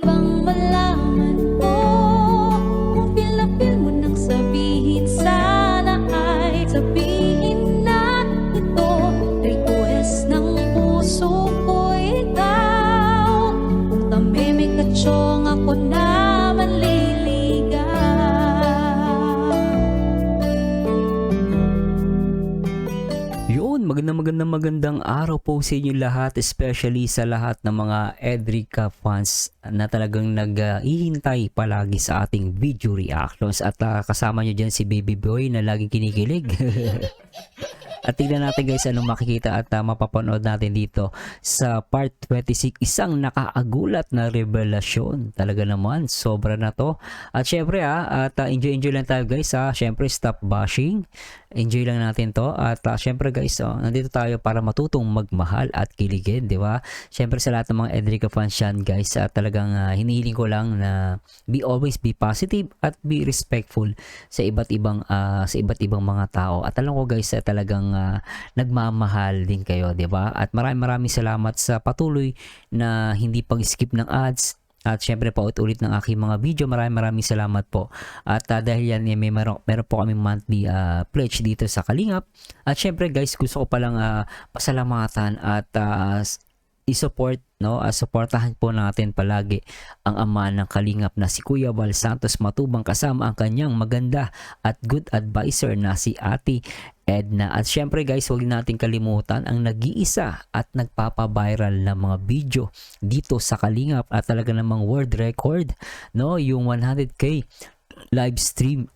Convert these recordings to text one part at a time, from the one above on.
bang malaman mo? Kung feel mo nang sabihin, sana ay sabihin na ito. Request ng puso ko ikaw. Kung tamimik ka tiyong ako na manliligaw. Yun, magandang araw po sa inyo lahat, especially sa lahat ng mga Edrica fans na talagang nag-ihintay palagi sa ating video reactions at kasama nyo dyan si Baby Boy na laging kinikilig. At tignan natin guys anong makikita at mapapanood natin dito sa part 26. Isang nakaagulat na revelasyon. Talaga naman, sobra na to. At syempre at enjoy lang tayo guys. Syempre stop bashing. Enjoy lang natin to. At syempre guys, nandito tayo para matutong magmahal at kiligin, di ba? Syempre sa lahat ng mga Edrica fans yan guys, talagang hinihiling ko lang na always be positive at be respectful sa iba't ibang mga tao. At alam ko guys, talagang nagmamahal din kayo, di ba? At maraming salamat sa patuloy na hindi pag-skip ng ads. At syempre paulit-ulit ng aking mga video. Maraming salamat po. At dahil yan, meron po kaming monthly pledge dito sa Kalingap. At syempre guys, gusto ko palang pasalamatan at i-support, no? Supportahan po natin palagi ang ama ng Kalingap na si Kuya Val Santos Matubang kasama ang kanyang maganda at good advisor na si Ate Edna. At syempre guys, huwag natin kalimutan ang nag-iisa at nagpapa-viral na mga video dito sa Kalingap at talaga namang world record, no? Yung 100k live stream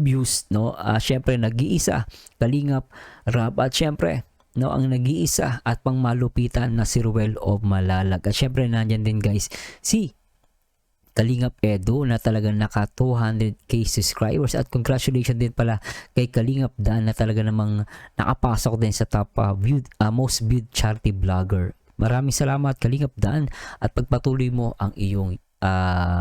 views, no? Syempre nag-iisa Kalingap Rap at syempre no, ang nag-iisa at pangmalupitan na si Ruel of Malalag. At syempre nandyan din guys si Kalingap Edo na talagang naka 200k subscribers at congratulations din pala kay Kalingap Dan na talaga namang nakapasok din sa top most viewed charity vlogger. Maraming salamat Kalingap Dan at pagpatuloy mo ang iyong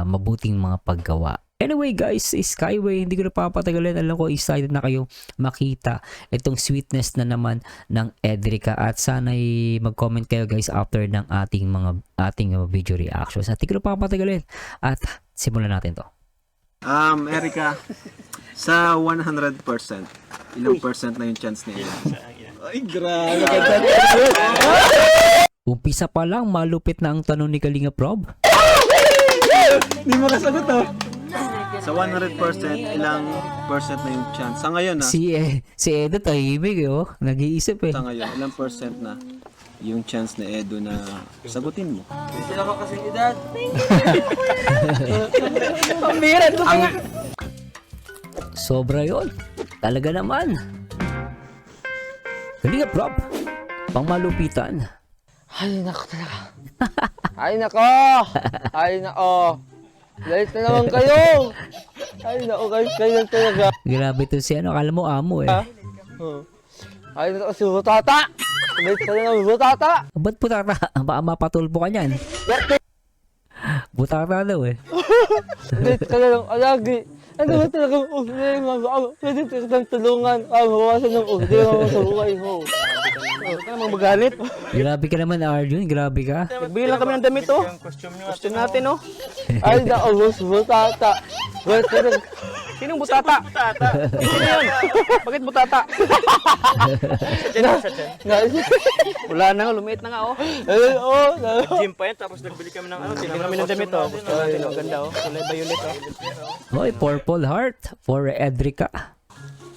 mabuting mga paggawa. Anyway guys, Skyway, hindi ko na papatagalin. Alam ko excited na kayo makita itong sweetness na naman ng Edrica at sana'y mag-comment kayo guys after ng ating video reactions. At hindi ko na papatagalin at simulan natin to. Erica, sa 100%, ilang percent na yung chance niya? Ay, grabe. Umpisa pa lang, malupit na ang tanong ni Kalingap Rob. Hindi mo kasagot to. Sa 100%, ilang percent na yung chance? Sa ngayon Si Edo tahimik nag-iisip Sa ngayon, ilang percent na yung chance na Edo na sagutin mo? Sila ko kasi edad. Sobra yon. Talaga naman. Kalingap Rob, pangmalupitan. Ay, nako talaga. Ay, nako. Ay, nako. Late na naman kayo. Ay, nako guys, kayo lang talaga. Grabe to si akala mo amo Ay, nako si Butata. Late ka na naman, Butata. Ba't butata? Baka mapatulpo ka niyan. Butata daw Late ka na lang, alagi. Ano ba talagang problema? Pwede talagang tulungan. Mawawasan ng problema mo sa buhay mo. Huwag ka namang magalit. Grabe ka naman Arjun, grabe ka. Nagbili lang kami ng damit, oh. Costume natin, oh. Ay, naubos, Butata. Sinong Butata? Butata. Sino yun? Bakit Butata? Wala na nga, lumiit na nga, oh. Gym pa yan, tapos nagbili kami ng Tinang kami ng damit, oh. Gusto natin, oh. Ganda, oh. Kulay violet, oh. Hoy, purple heart for Edrica.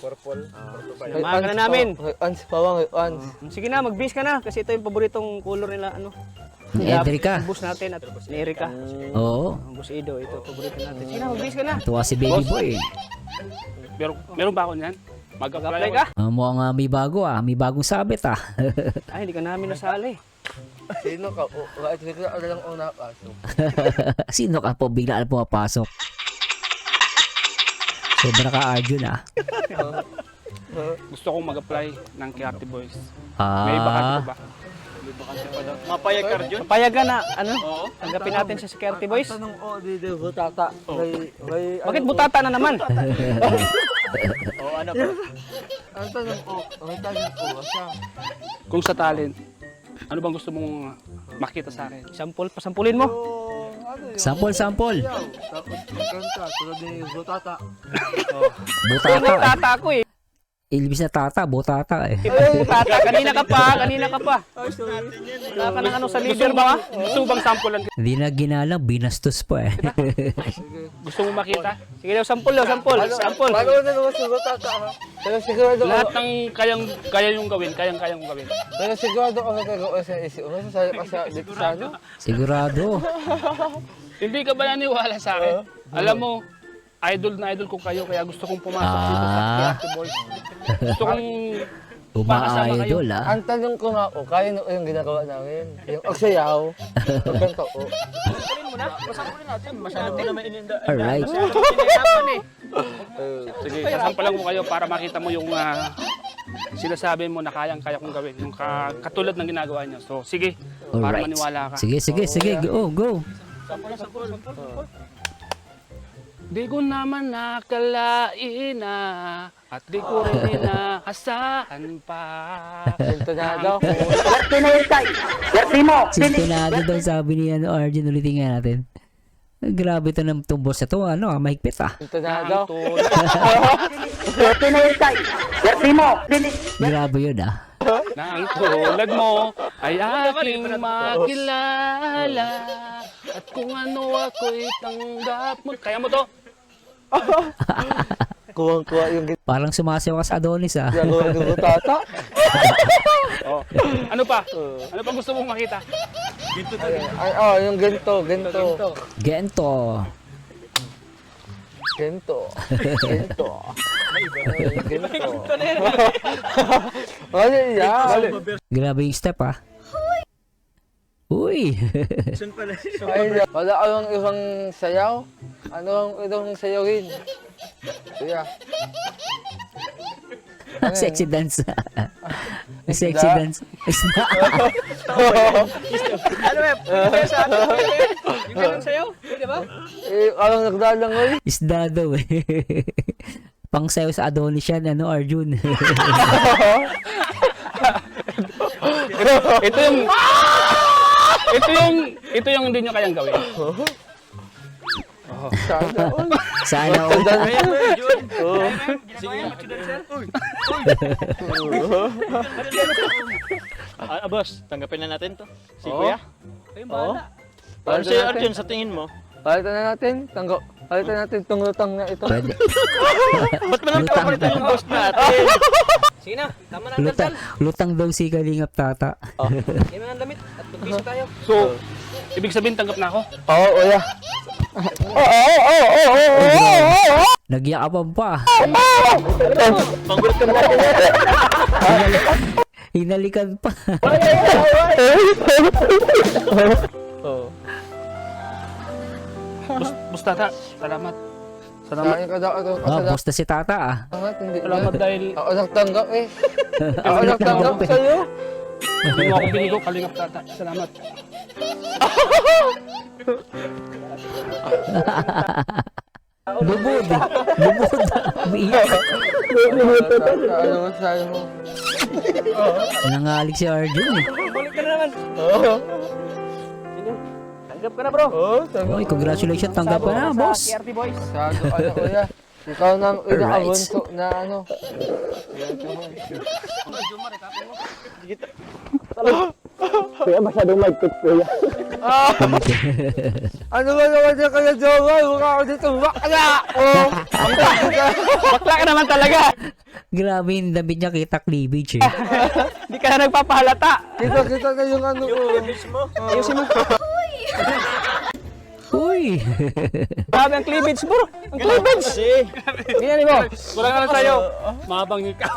purple. Samahan ka na namin. Ans, pawang, ans. Sige na, mag-bis ka na. Kasi ito yung paboritong color nila, ano. Edrica. Bus natin at ni Erika. Oo. Bus Ido, ito paborito natin. Sige na, mag-bis ka na. Tuwa si Baby Boy. Meron ba ako niyan? Mag-apply ka? Mukhang may bago may bagong sabit Ay, hindi ka namin nasali. Sino ka? Hindi ko na lang una pasok. Sino ka po biglaan pumapasok? Sobra ka Arjun Gusto kong mag-apply ng Creative Boys. May bakante ba? May bakante pa daw. Mapayag ka rin yun? Papayagan na, ano? Oo. Tanggapin natin sa Security Boys. Tanong ko, di Butata. Bakit Butata na naman? Oo, ano ba? Ang tanong ko, asa? Kung sa talent, Ano bang gusto mong makita sa akin? Pasampulin mo. Sample, sample. Tapos magkanta, tulad ni Butata. Butata. Tata ko eh. Ilbis na tata, butata eh. Tata, kanina ka pa. Wala ka ng ano sa liver ba? Gusto mo bang sampulan? Hindi na ginalang, binastos pa eh. Gusto mo makita? Sige daw, sample. Sample. Paano na naman si Butata ha? Pero sigurado Lahat ako, ng kaya yung gawin, kayang gawin. pero sigurado ako nagkagawa sa isip. Masasaya ka sa dito sa ano? Sigurado. Hindi ka ba naniwala sa akin? Alam mo, idol na idol ko kayo, kaya gusto kong pumasok dito sa Creative Boys. Gusto kong Uma-idol ah. Ang tanong ko nga, kaya na yung ginagawa namin. Yung agsayaw, magkanta ko. Alright. Sige, sasampalan ko kayo para makita mo yung sinasabi mo na kayang-kaya kong gawin. Yung katulad ng ginagawa niyo. So, sige, para Alright. maniwala ka. Sige, go, go. Di ko naman nakalain na at di ko rin inaasahan pa. Sintonado. Sintonado daw sabi ni Arjun, ulitin nga natin. Grabe ito ng tumbos na ito, mahigpit ah. Sintonado. Grabe yun ah. Na ang tulad mo ay aking makilala at kung ano ako'y tanggap mo. Kaya mo to? Kuwang-kuwa yung Parang sumasayaw ka sa Adonis ah. ginagawa ng Butata. Oh. Ano pa? Ano pa gusto mong makita? Ay, yung gento. Gento. Gento. Ano yan? Grabe yung step ah. Uy! Ay, wala kang ibang sayaw? Ano ang ibang sayawin? Kuya. Sexy dance. Sexy dance. Isda. Yung ganun sa'yo? Pwede ba? Alang nagdalangoy. Isda daw eh. Pang sayo sa Adonis yan, Arjun. Ito yung hindi nyo kayang gawin. Sana all. Sana all. Boss, tanggapin na natin to. Si Oo. Kuya. Paano Palitan si natin. Arjun sa tingin mo? Palitan na natin. Palitan natin itong lutang na ito. Pwede. Ba't mo nang Lutang. papalitan yung boss natin? Sige na, tama na Lutang daw si Kalingap Tata. Yan ang damit at mag-visa tayo. So, ibig sabihin tanggap na ako? Oo, kuya. Nagyakapan pa. Panggulat ka na. Hinalikan pa. Bustata, salamat. Salamat. Saan ka daw ako Oh, kasalamat? basta si Tata ah. Hindi Salamat dahil ako nagtanggap eh. Ako nagtanggap sa'yo. hindi mo ako binigo, kalingap tata. Salamat. Lubod. Lubod. Umiiyak. Ano masasabi mo? Nangalig si Arjun eh. Balik ka na naman. Oo. Tanggap ka na bro. Oo, tanggap. Oy, congratulations. Tanggap ka na, boss. KRT Boys. Sago ano kuya. Ikaw nang inaabunso na ano. Ano ba naman yung kaya jowa? Mukha ako dito bakla! Oh! Bakla ka naman talaga. Grabe yung damit niya, kita cleavage eh. Hindi ka na nagpapahalata. Kita na yung ano ko. Ayusin mo. Uy! Grabe ang cleavage bro. Ang cleavage. Ganyan mo. Kulang na lang sa'yo. Mahabang ikaw.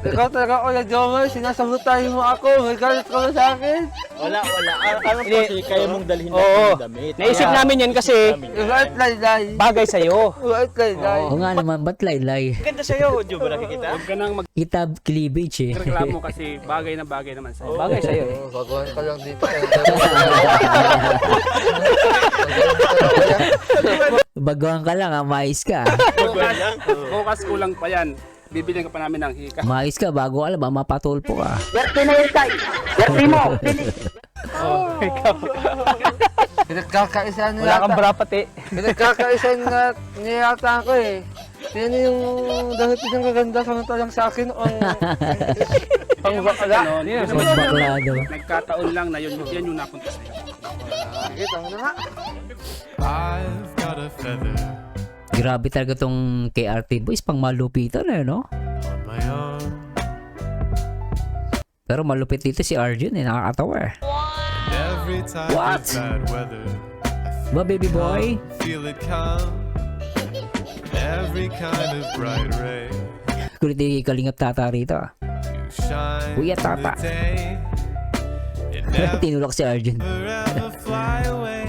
Ikaw talaga kuya jowa, sinasabutan mo ako. May galit ka ba sa akin? Wala. Ano kasi kaya mong dalhin Oo. natin yung damit. Naisip namin yan kasi Right, lay. bagay sa'yo. Right, lay. Oo nga naman, ba't laylay? Ganda sa'yo, Diyo ba nakikita? Huwag ka nang Kita cleavage eh. magreklamo kasi bagay na bagay naman sa'yo. Bagay sa'yo eh. Baguhan ka lang dito. Baguhan ka lang, mais ka. Focus kulang pa yan. Bibiling ka pa namin ng hika. Mais ka, bago alam, mapatulpo ka. Pinagkakaisa niya Wala kang yata. brapati. Pinagkakaisa niya yata ako eh. Yan yung dahil pinagkaganda samantalang sa akin ang Pangbakala. Ganon. Yan. Gusto mo Bakla daw. nagkataon lang na yun yung napunta sa'yo. Kita mo na nga. I've got a feather Grabe talaga tong KRT Boys, pang malupitan eh, no? on my arm. Pero malupit dito si Arjun eh, nakakatawa eh. Every time What? it's bad weather, Ba, baby boy? feel it come. Every kind of bright ray. Kulit yung kalingap tata rito ah. You shine Kuya in the Tata. day. It never Tinulak si Arjun. ever fly away.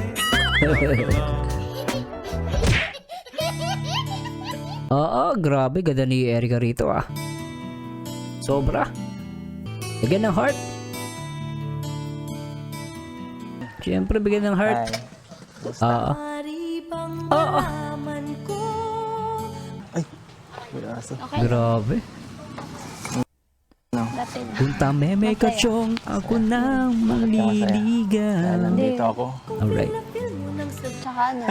Alone. Oo, grabe, ganda ni Erica rito ah. Sobra. Bigyan ng heart. Siyempre, bigyan ng heart. Oo. Maaari bang malaman ko? Grabe. Punta meme kachong, ako nang maliligan. Dito ako. Alright. Tsaka ano,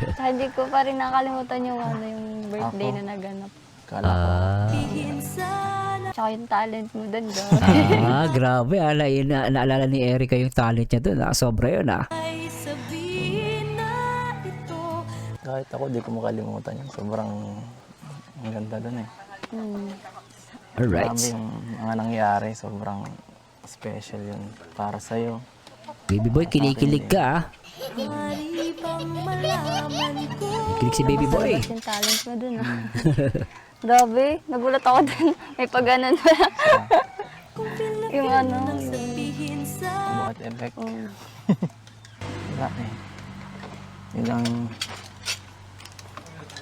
tsaka hindi ko pa rin nakalimutan yung yung birthday na naganap. Ah, Tsaka yung talent mo dun, girl. grabe. Naalala ni Erica yung talent niya dun. Sobra yun ah. Ay sabihin na ito. Kahit ako, di ko makalimutan yun. Sobrang ang ganda dun eh. Alright. Grabe yung mga nangyari. Sobrang special yun para sa'yo. Baby boy, kinikilig ka ah. Maaari bang malaman ko? Kilig si baby boy. Yung talent mo dun, ah. Grabe, nagulat ako dun. May pag-anan pa. yung ano, Sabihin sa Buhat effect. Wala eh.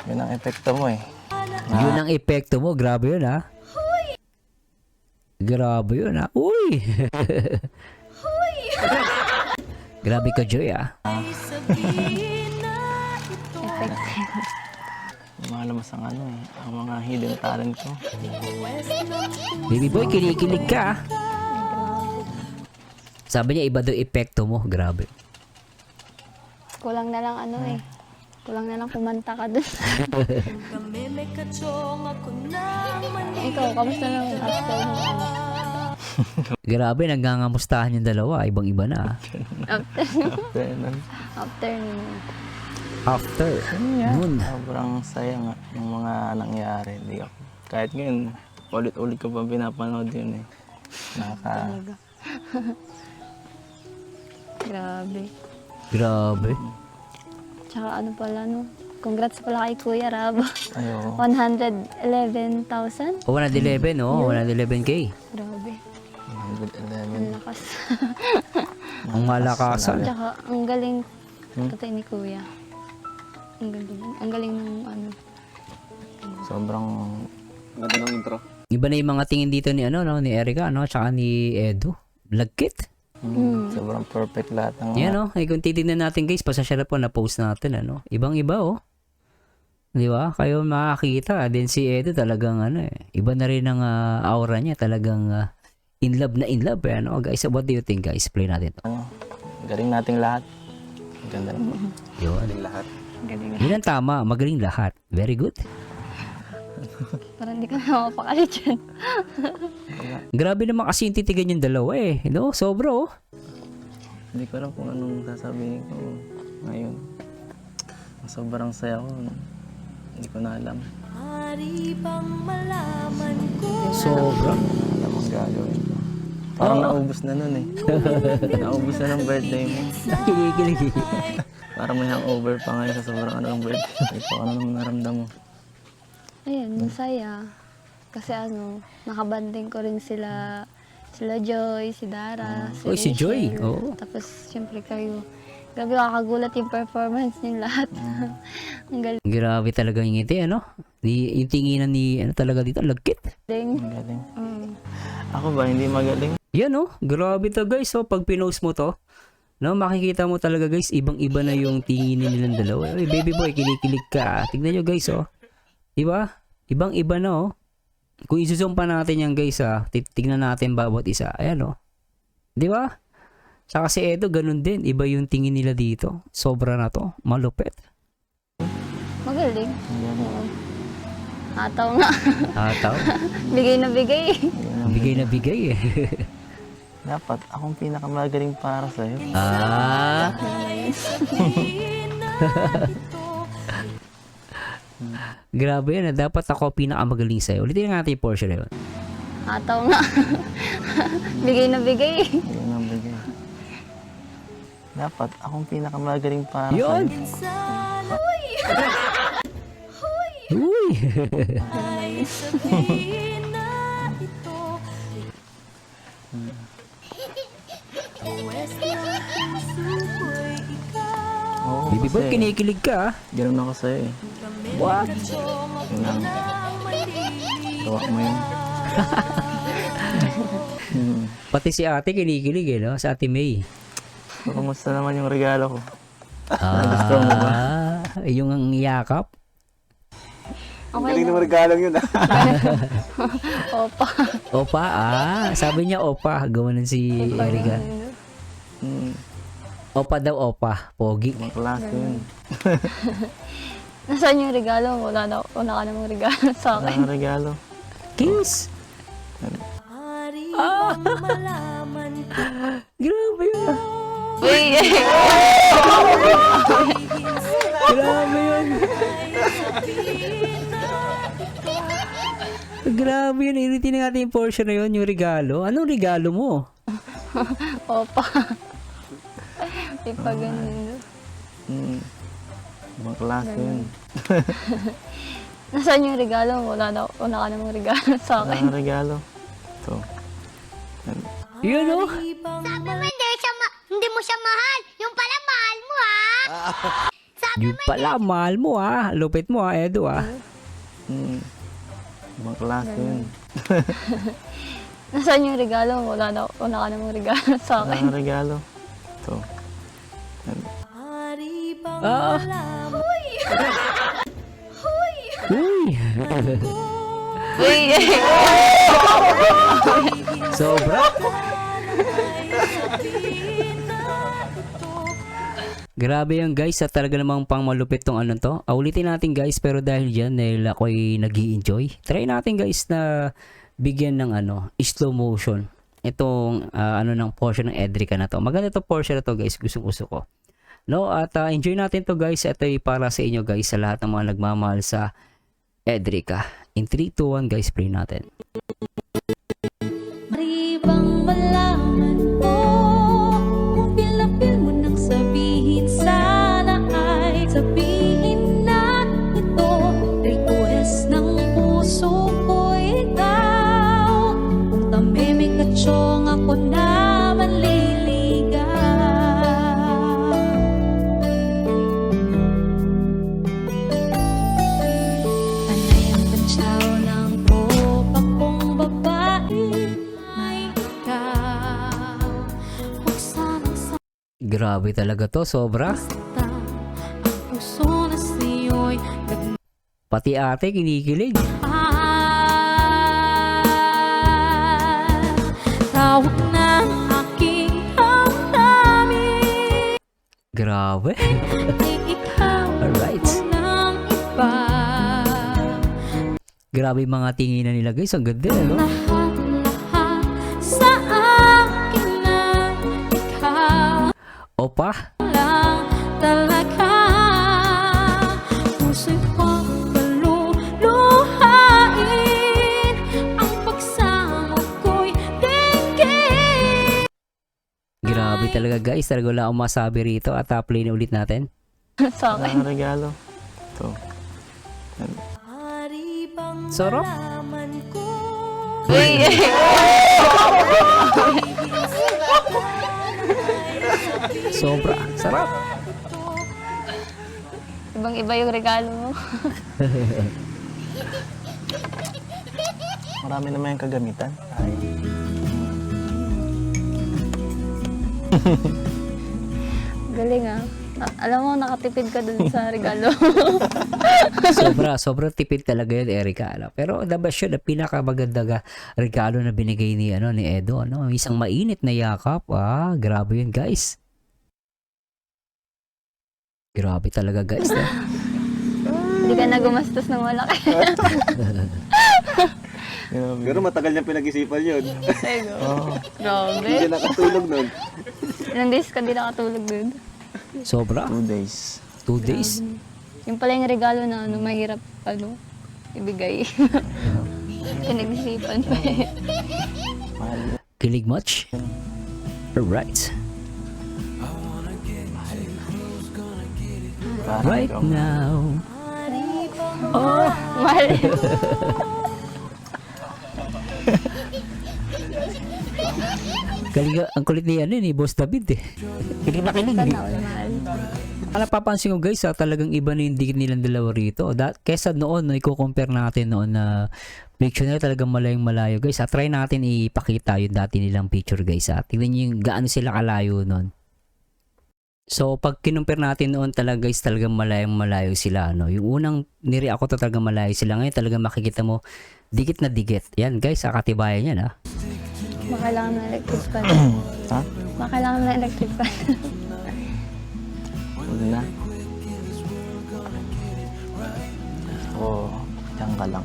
Yun ang epekto mo eh. Yun ang epekto mo. Grabe yun ah. Grabe yun ah. Uy! Grabe ka, Joy ah. sabihin na ito. Lumalabas ang ano eh. Ang mga hidden talent ko. Baby boy, kinikilig ka ah. Sabi niya, iba daw epekto mo. Grabe. kulang na lang ano eh. Kulang na lang kumanta ka dun. Kami may kachong ako nang Ikaw, kamusta lang after mo? Grabe, naggangamustahan yung dalawa. Ibang-iba na ah. Ganun. After mo. After. Noon. Sobrang saya nga ng mga nangyari. Di ako. Kahit ngayon, ulit-ulit ko pa pinapanood yun eh. Grabe. Grabe. Tsaka ano pala no. Congrats pala kay Kuya Rab. Ayo. 111,000? O, 111, oh. 111K. Grabe. 111. Ang lakas. Ang malakasan. Tsaka ang galing katay ni Kuya. Ang galing. Ang galing ng ano. Sobrang ganda ng intro. Iba na yung mga tingin dito ni ano, no, ni Erica, no, tsaka ni Edu. Lagkit. Sobrang perfect lahat ng Yan, no. Ay, kung titignan natin, guys, pasasya na po na post natin, ano. Ibang-iba, oh. Di ba? Kayo makakita. Din si Edu talagang, ano, eh. Iba na rin ang aura niya. Talagang in love na in love, eh, ano. Guys, what do you think, guys? Play natin to. galing nating lahat. Ang ganda na. Yun. Galing lahat. Galing. Yun ang tama. Magaling lahat. Very good. Parang hindi ka na mapakali dyan. Grabe naman kasi yung titigan yung dalawa, eh. No? Sobra, oh. Hindi ko alam kung anong sasabihin ko ngayon. Sobrang saya ko. Hindi ko na alam. Maaari bang malaman ko? Sobra. Alam ang gagawin ko. Parang naubos na nun eh. Naubos na ng birthday mo. Kinikilig. Parang may hangover pa ngayon sa sobrang ano ng birthday. Ito, ano naman naramdam mo? Ayun, masaya. Kasi ano, nakabanding ko rin sila Joy, si Dara, Oy, si Joy, Rachel. oo. Tapos, siyempre kayo. Grabe, kakagulat yung performance niyo lahat. Ang galing. Grabe talaga yung ngiti, ano? Yung tinginan ni, ano talaga dito, lagkit. Ang galing. Mm. Ako ba, hindi magaling? Yan, oh. Grabe to, guys. So, pag pinost mo to, no, makikita mo talaga, guys, ibang-iba na yung tingin nilang dalawa. Oy, baby boy, kinikilig ka. Tignan nyo, guys, oh. Diba? Ibang-iba na oh. Kung isusum pa natin yan guys tignan natin bawat isa. Ayan oh. Di ba? Saka si Edo ganun din. Iba yung tingin nila dito. Sobra na to. Malupit. Magaling. Oo. Ataw nga. Ataw. Bigay na bigay. Bigay na bigay eh. Dapat akong pinakamagaling para sa'yo. Ah. Grabe yan. Dapat ako pinakamagaling sa'yo. Ulitin nga natin yung portion na yun. Ataw nga. Bigay na bigay. Yun ang bigay. Dapat akong pinakamagaling para Yun. sa'yo. Uy. Ay sabihin na ito West ng puso ko'y ikaw Oo, Baby boy, kasi kinikilig ka ah. ganun ako sa'yo eh. What? Yun lang. Tawak mo yun. Pati si ate kinikilig eh, no? Sa ate May. So, kumusta naman yung regalo ko? Ah, Gusto mo ba? yung ang yakap. Okay na. regalong yun Opa. Opa, sabi niya opa. Gawanan si Erika. Opa daw, opa. Pogi. Ibang klase yun. Nasaan yung regalo? Wala ka namang regalo sa Wala akin. kang regalo. Kiss. Ari bang malaman ko Grabe yun. Uy! Grabe yun. Grabe yun. Iritin natin yung portion na yun, yung regalo. Anong regalo mo? Opa. Ipagano. Ibang klase yun. Nasaan yung regalo? Wala ka namang regalo sa Wala akin. kang regalo. Ito. Yun oh. Hindi mo siya mahal. Yung pala mahal mo, ha? Yung pala, mahal mo Lupit mo Edo Ibang klase yun. Nasaan yung regalo? Wala ka namang regalo sa Wala akin. kang regalo. Ito. Ari bang Ah. malaman Uy. Uy! Sobra. Grabe yan guys, talaga namang pang malupit tong ano to. Ulitin natin guys, pero dahil dyan, dahil ako'y nag-i-enjoy, try natin guys na bigyan ng slow motion. Itong ng portion ng Edrica na to. Maganda to portion na to guys, gustong-gusto ko. No, at enjoy natin to guys. Ito ay para sa inyo guys, sa lahat ng mga nagmamahal sa Edrica. In 3, 2, 1 guys, play natin. Ari bang malaman mo kung pilapil mo nang sabihin sana ay sabihin na ito request ng puso ko ikaw kung tamimik at siyong ako na manliligaw panay ang pantsaw ng tropa kong babae ay ikaw huwag sanang Grabe talaga to, sobra. saktan ang puso na sa'yo'y Pati ate kinikilig. tawag ng aking damdamin Grabe. ay ikaw Alright. walang iba Grabe yung mga tinginan nila guys. Ang ganda no? lahat sa akin lang ikaw Opa. lang talaga puso'y kong paluluhain ang pagsamo ko'y tingin Grabe talaga guys. Talaga wala akong masabi rito. At play na ulit natin. Sa Wala akin. kang regalo. Ito. Ari bang Sarap. malaman ko Uy! Sobra. Sarap. Ibang-iba yung regalo mo. Marami naman yung kagamitan. Galing Alam mo, nakatipid ka dun sa regalo. Sobrang tipid talaga yun, Erica. Ano? Pero dabas yun, ang pinakamaganda regalo na binigay ni Edo, ano? Isang mainit na yakap. Grabe yun, guys. Grabe talaga, guys. Hindi ka na gumastos ng malaki. Pero matagal niyang pinag-isipan yun. Grabe. Hindi siya nakatulog nun. Ilang days ka di nakatulog dun. Sobra. 2 days. 2 days. Yung pala yung regalo na mahirap ibigay. Pinag-isipan pa eh. Kilig much? Alright. Right now. Oh, mahal. Ang kulit ni Boss David eh. Kilig na kilig. Sana all mahal. Napapansin ko guys, talagang iba na yung dikit nilang dalawa rito. Kesa noon, i-compare natin noon na picture nila talagang malayong malayo guys. Try natin ipakita yung dati nilang picture guys. Tingnan nyo yung gaano sila kalayo noon. So pag kinumpir natin noon talaga guys, talagang malayong malayo sila. Yung unang nire ako talagang malayo sila. Ngayon talagang makikita mo dikit na dikit. Yan guys, katibayan yan ha. Makailangan ng electric fan. Ha? Makailangan ng electric fan. Huwag na. Oo, diyan ka lang.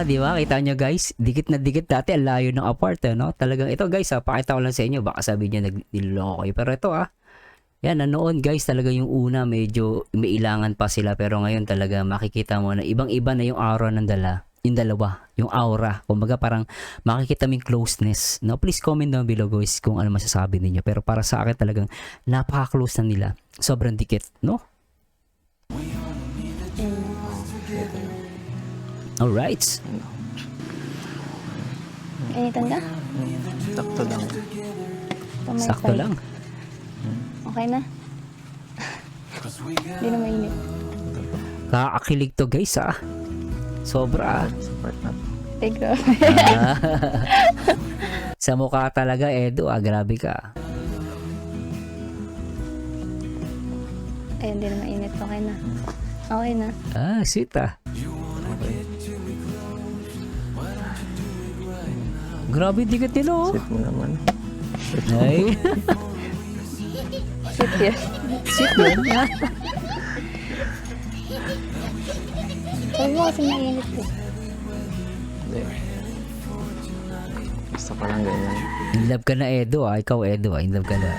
Di ba? Kita nyo guys, dikit na dikit dati, ang layo ng apart, no? Talagang ito guys, pakita ko lang sa inyo, baka sabihin nyo niloloko kayo. Pero ito yan, noon guys, talaga yung una, medyo may ilangan pa sila. Pero ngayon talaga, makikita mo na ibang-iba na yung aura ng dalawa, yung aura. Kumbaga parang makikita mo yung closeness. No? Please comment down below guys kung ano masasabi ninyo. Pero para sa akin talagang napaka-close na nila. Sobrang dikit, no? Alright. Initan ka? Sakto lang. Tamay Sakto lang. Okay na? Hindi na mainit. Kaakilig to guys Sobra Support na to. Grabe. Sa mukha talaga Edo grabe ka. Ayun, hindi na mainit. Okay na. Okay na. Sweet Grabe dikit nila Sweet mo naman. Ay. Sit yun. Sweet yun Sabi mo kasi mainit eh. Hindi. Gusto ko lang ganyan. In love ka na Edo Ikaw Edo in love ka na.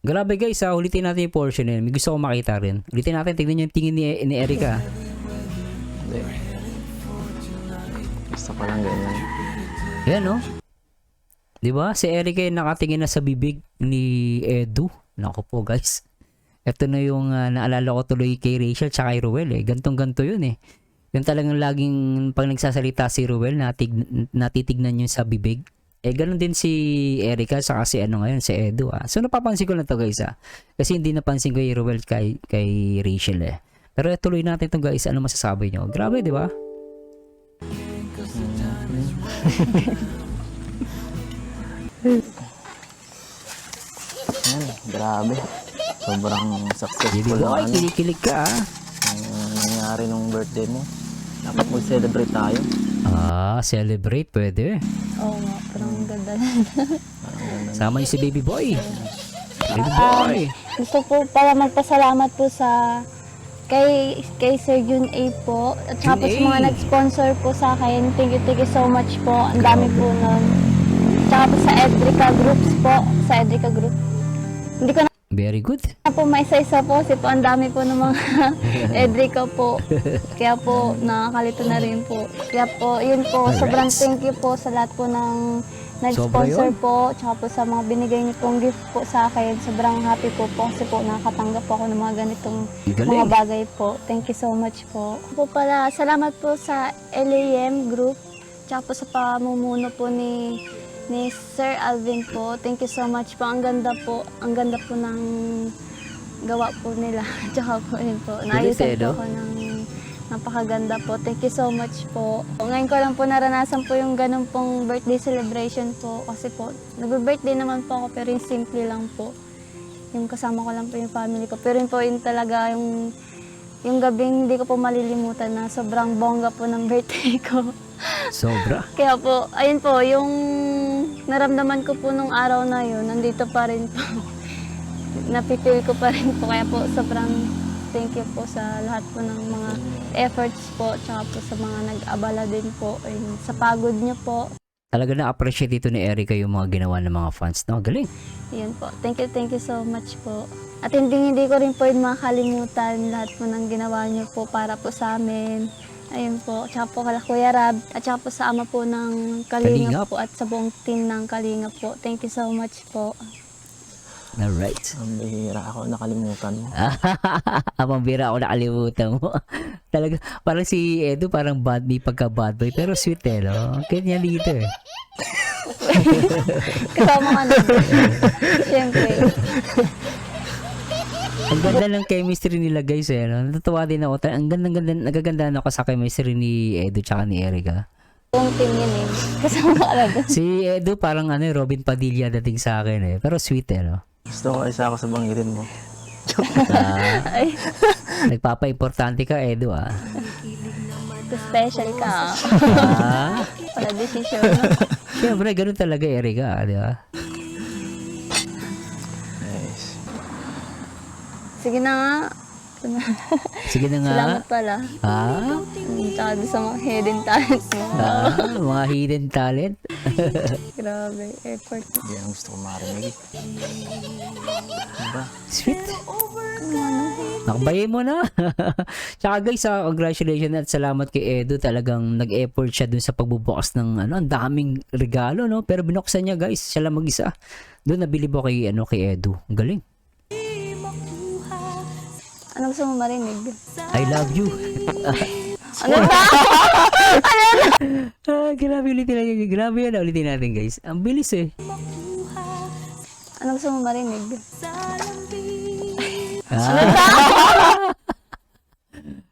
Grabe guys ulitin natin yung portion yun. May gusto ko makita rin. Ulitin natin, tignan yung tingin ni Erica. Hindi. Gusto ko lang ganyan. Yan diba? Si Erica yung nakatingin na sa bibig ni Edo. Naku po guys. Ito na yung naalala ko tuloy kay Rachel tsaka kay Ruel Gantong-ganto yun Yung talagang laging pag nagsasalita si Ruel natitignan yun sa bibig. Ganun din si Erica saka si ngayon si Edo So napapansin ko lang to guys Kasi hindi napansin ko yung Ruel kay Rachel Pero tuloy natin to guys. Ano masasabi nyo? Grabe di ba? Grabe. Sobrang Baby successful boy, ang kilig ka ang nangyari nung birthday mo. Dapat mag-celebrate tayo. Celebrate pwede Oo nga, parang ganda na. Sama niyo si baby boy. Baby boy. Gusto po para magpasalamat po sa kay Sir Jun A po at saka po sa mga nag-sponsor po sa akin. Thank you so much po. Ang dami po nun. Tsaka po sa Edrica Groups po. Sa Edrica Group. Hindi ko Very good. na po may isa-isa po kasi po ang dami po ng mga Edrica po. Kaya po nakakalito na rin po. Kaya po yun po. Sobrang thank you po sa lahat po ng nag-sponsor po. Tsaka po sa mga binigay niyo pong gift po sa akin. Sobrang happy po kasi po nakakatanggap po ako ng mga ganitong mga bagay po. Thank you so much po. Salamat po sa LAM Group. Tsaka po sa pamumuno po ni Sir Alvin po. Thank you so much po. Ang ganda po ng gawa po nila. Tsaka po yun po. Naayusan po ako ng napakaganda po. Thank you so much po. Ngayon ko lang po naranasan po yung ganun pong birthday celebration po. Kasi po, nag-birthday naman po ako pero yung simple lang po. Yung kasama ko lang po yung family ko. Pero yun po yun talaga yung gabing hindi ko po malilimutan na sobrang bongga po ng birthday ko. Sobra. Kaya po, ayun po, yung naramdaman ko po nung araw na yun, nandito pa rin po. Napipil ko pa rin po. Kaya po, sobrang thank you po sa lahat po ng mga efforts po, tsaka po sa mga nag-abala din po, ayun, sa pagod niyo po. Talaga na-appreciate dito ni Erica yung mga ginawa ng mga fans. No, galing. Yun po. Thank you so much po. At hindi ko rin po yun makakalimutan lahat po ng ginawa niyo po para po sa amin. Ayun po. Tsaka po kala Kuya Rab. At tsaka po sa ama po ng Kalingap. Kalingap po at sa buong team ng Kalingap po. Thank you so much po. Alright. Ang bihira ako, nakalimutan mo. Pambira ako nakalimutan mo. Talaga, parang si Edu, parang may pagka-bad boy. Pero sweet eh, no? Kanya dito eh. Kasama ka na. Siyempre. Ang ganda ng chemistry nila guys eh, no? Natutuwa din ako. Ang ganda, nagagandaan ako sa chemistry ni Edu tsaka ni Erica. Buong team yun eh. Kasama ka na doon. Si Edu parang Robin Padilla dating sa akin eh. Pero sweet eh, no? Gusto ko isa ako sa banggitin mo. Ay, Nagpapa-importante ka, Edu ah. special ka. Ah, Wala decision. siyempre, ganun talaga Erica, di ba? Nice. Sige na nga. Sige na nga. Salamat pala. Ah, Tsaka doon sa mga hidden talents mo. mga hidden talent. Grabe, effort. Hindi ang gusto ko marinig. Diba? Sweet. Nakbayin mo na. Tsaka guys, congratulations at salamat kay Edu. Talagang nag-effort siya dun sa pagbubukas ng ang daming regalo, no? Pero binuksan niya guys, siya lang mag-isa. Doon nabilib ako kay Edu. Ang galing. Ano gusto mo marinig? I love you. Ano ba? Grabe ulitin natin. Grabe yan. Ulitin natin guys. Ang bilis eh. Ano gusto mo marinig?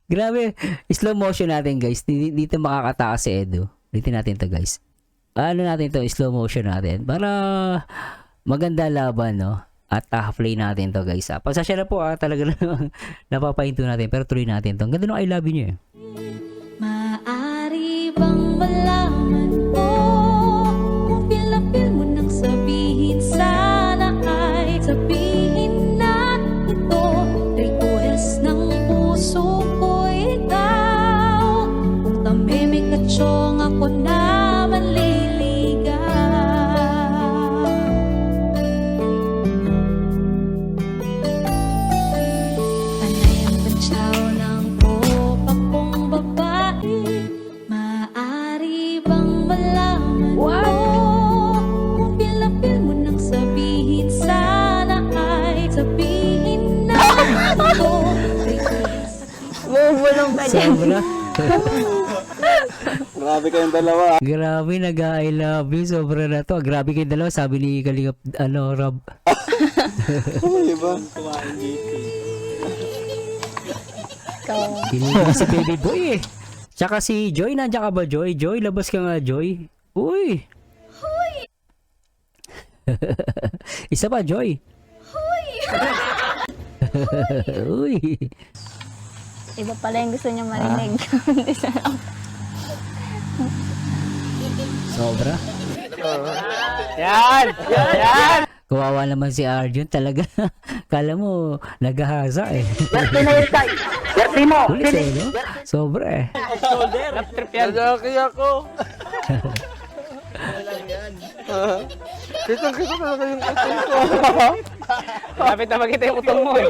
Grabe. Slow motion natin guys. Dito makakataas si Edu. Ulitin natin to guys. Ano natin to? Slow motion natin. Para maganda laban, no? At play natin to guys. Pasasya na po talaga napapahinto natin. Pero tuloy natin to. Ang ganda ng I love you niyo eh. Maaari bang malaman mo kung pilapil mo nang sabihin sana ay sabihin na ito request ng puso ko ikaw kung tamimik at siyong ako na manliligaw. Panay ang pantsaw ng tropa kong babae. Maaari bang malaman mo kung pilapil mo nang sabihin sana ay sabihin na ito Bubulong ka dyan. Sobra. Grabe kayong dalawa. Grabe, nag-I love you. Sobra na to. Grabe kayong dalawa. Sabi ni Kalingap, Rob. Diba? Kinilig si baby boy eh. Tsaka si Joy, nandiyan ka ba Joy? Joy, labas ka nga Joy. Uy! Isa pa Joy. Uy! Iba pala yung gusto niya marinig. Sobra. Yan! Yan! Kawawa naman si Arjun talaga. Kala mo, naghahasa eh. Kulis eh, no? Sobra eh. Lalaki ako. Kitang-kita talaga yung utong ko. Lapit na makita yung utong mo eh.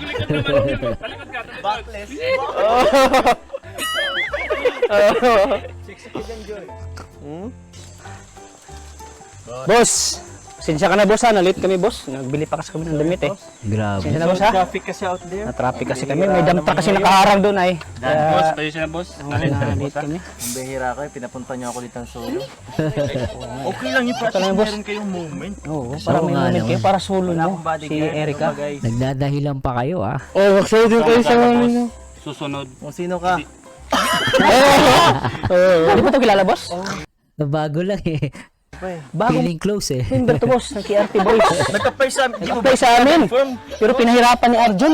Boss! Sinsya ka na boss ha, na-late kami boss. Nagbili pa kasi kami ng damit eh. Grabe. Sinsya na boss ha. Traffic kasi out there. Na-traffic kasi kami. May damta kasi nakaharang doon ay. Boss, tayo siya na boss. Na-late kami. Ang bihira ko, pinapunta niyo ako dito ng solo. Okay lang yung practice, boss. meron kayong moment. Oo, para may nga moment naman. kayo, para solo mo. Si Erica. Nagdadahilan pa kayo ah. Oh, magsayo din kayo sa mga Susunod. Kung sino ka? Hindi mo ito kilala boss? Bago lang eh. Feeling close eh. Member to boss ng KRT Boys. Nagka-apply sa amin. Nag-apply sa amin. Pero pinahirapan ni Arjun.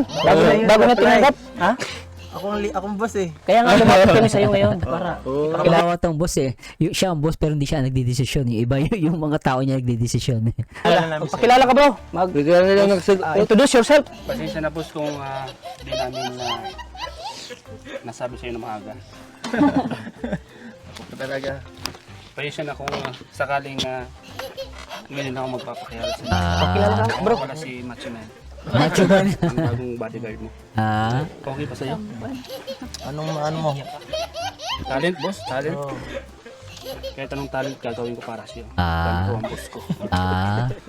Bago na tinanggap. Ha? Akong boss eh. Kaya nga lumapit kami sa'yo ngayon. Para Kailangan tong boss eh. Siya ang boss pero hindi siya nagdidesisyon. Yung iba yung mga tao niya nagdidesisyon. pakilala ka bro. Bigyan nila Introduce yourself. Pasensya na boss kung di namin nasabi sa'yo na maaga. Talaga. Pasensya na kung sakaling ngayon ako magpapakilala sa inyo. Pakilala ka bro. Wala si Macho Man, Macho man. ang bagong bodyguard mo. Okay pa sa'yo? Ano mo? Talent boss, talent. Kahit anong talent gagawin ko para sa'yo. Ah. Dahil ko ang boss ko.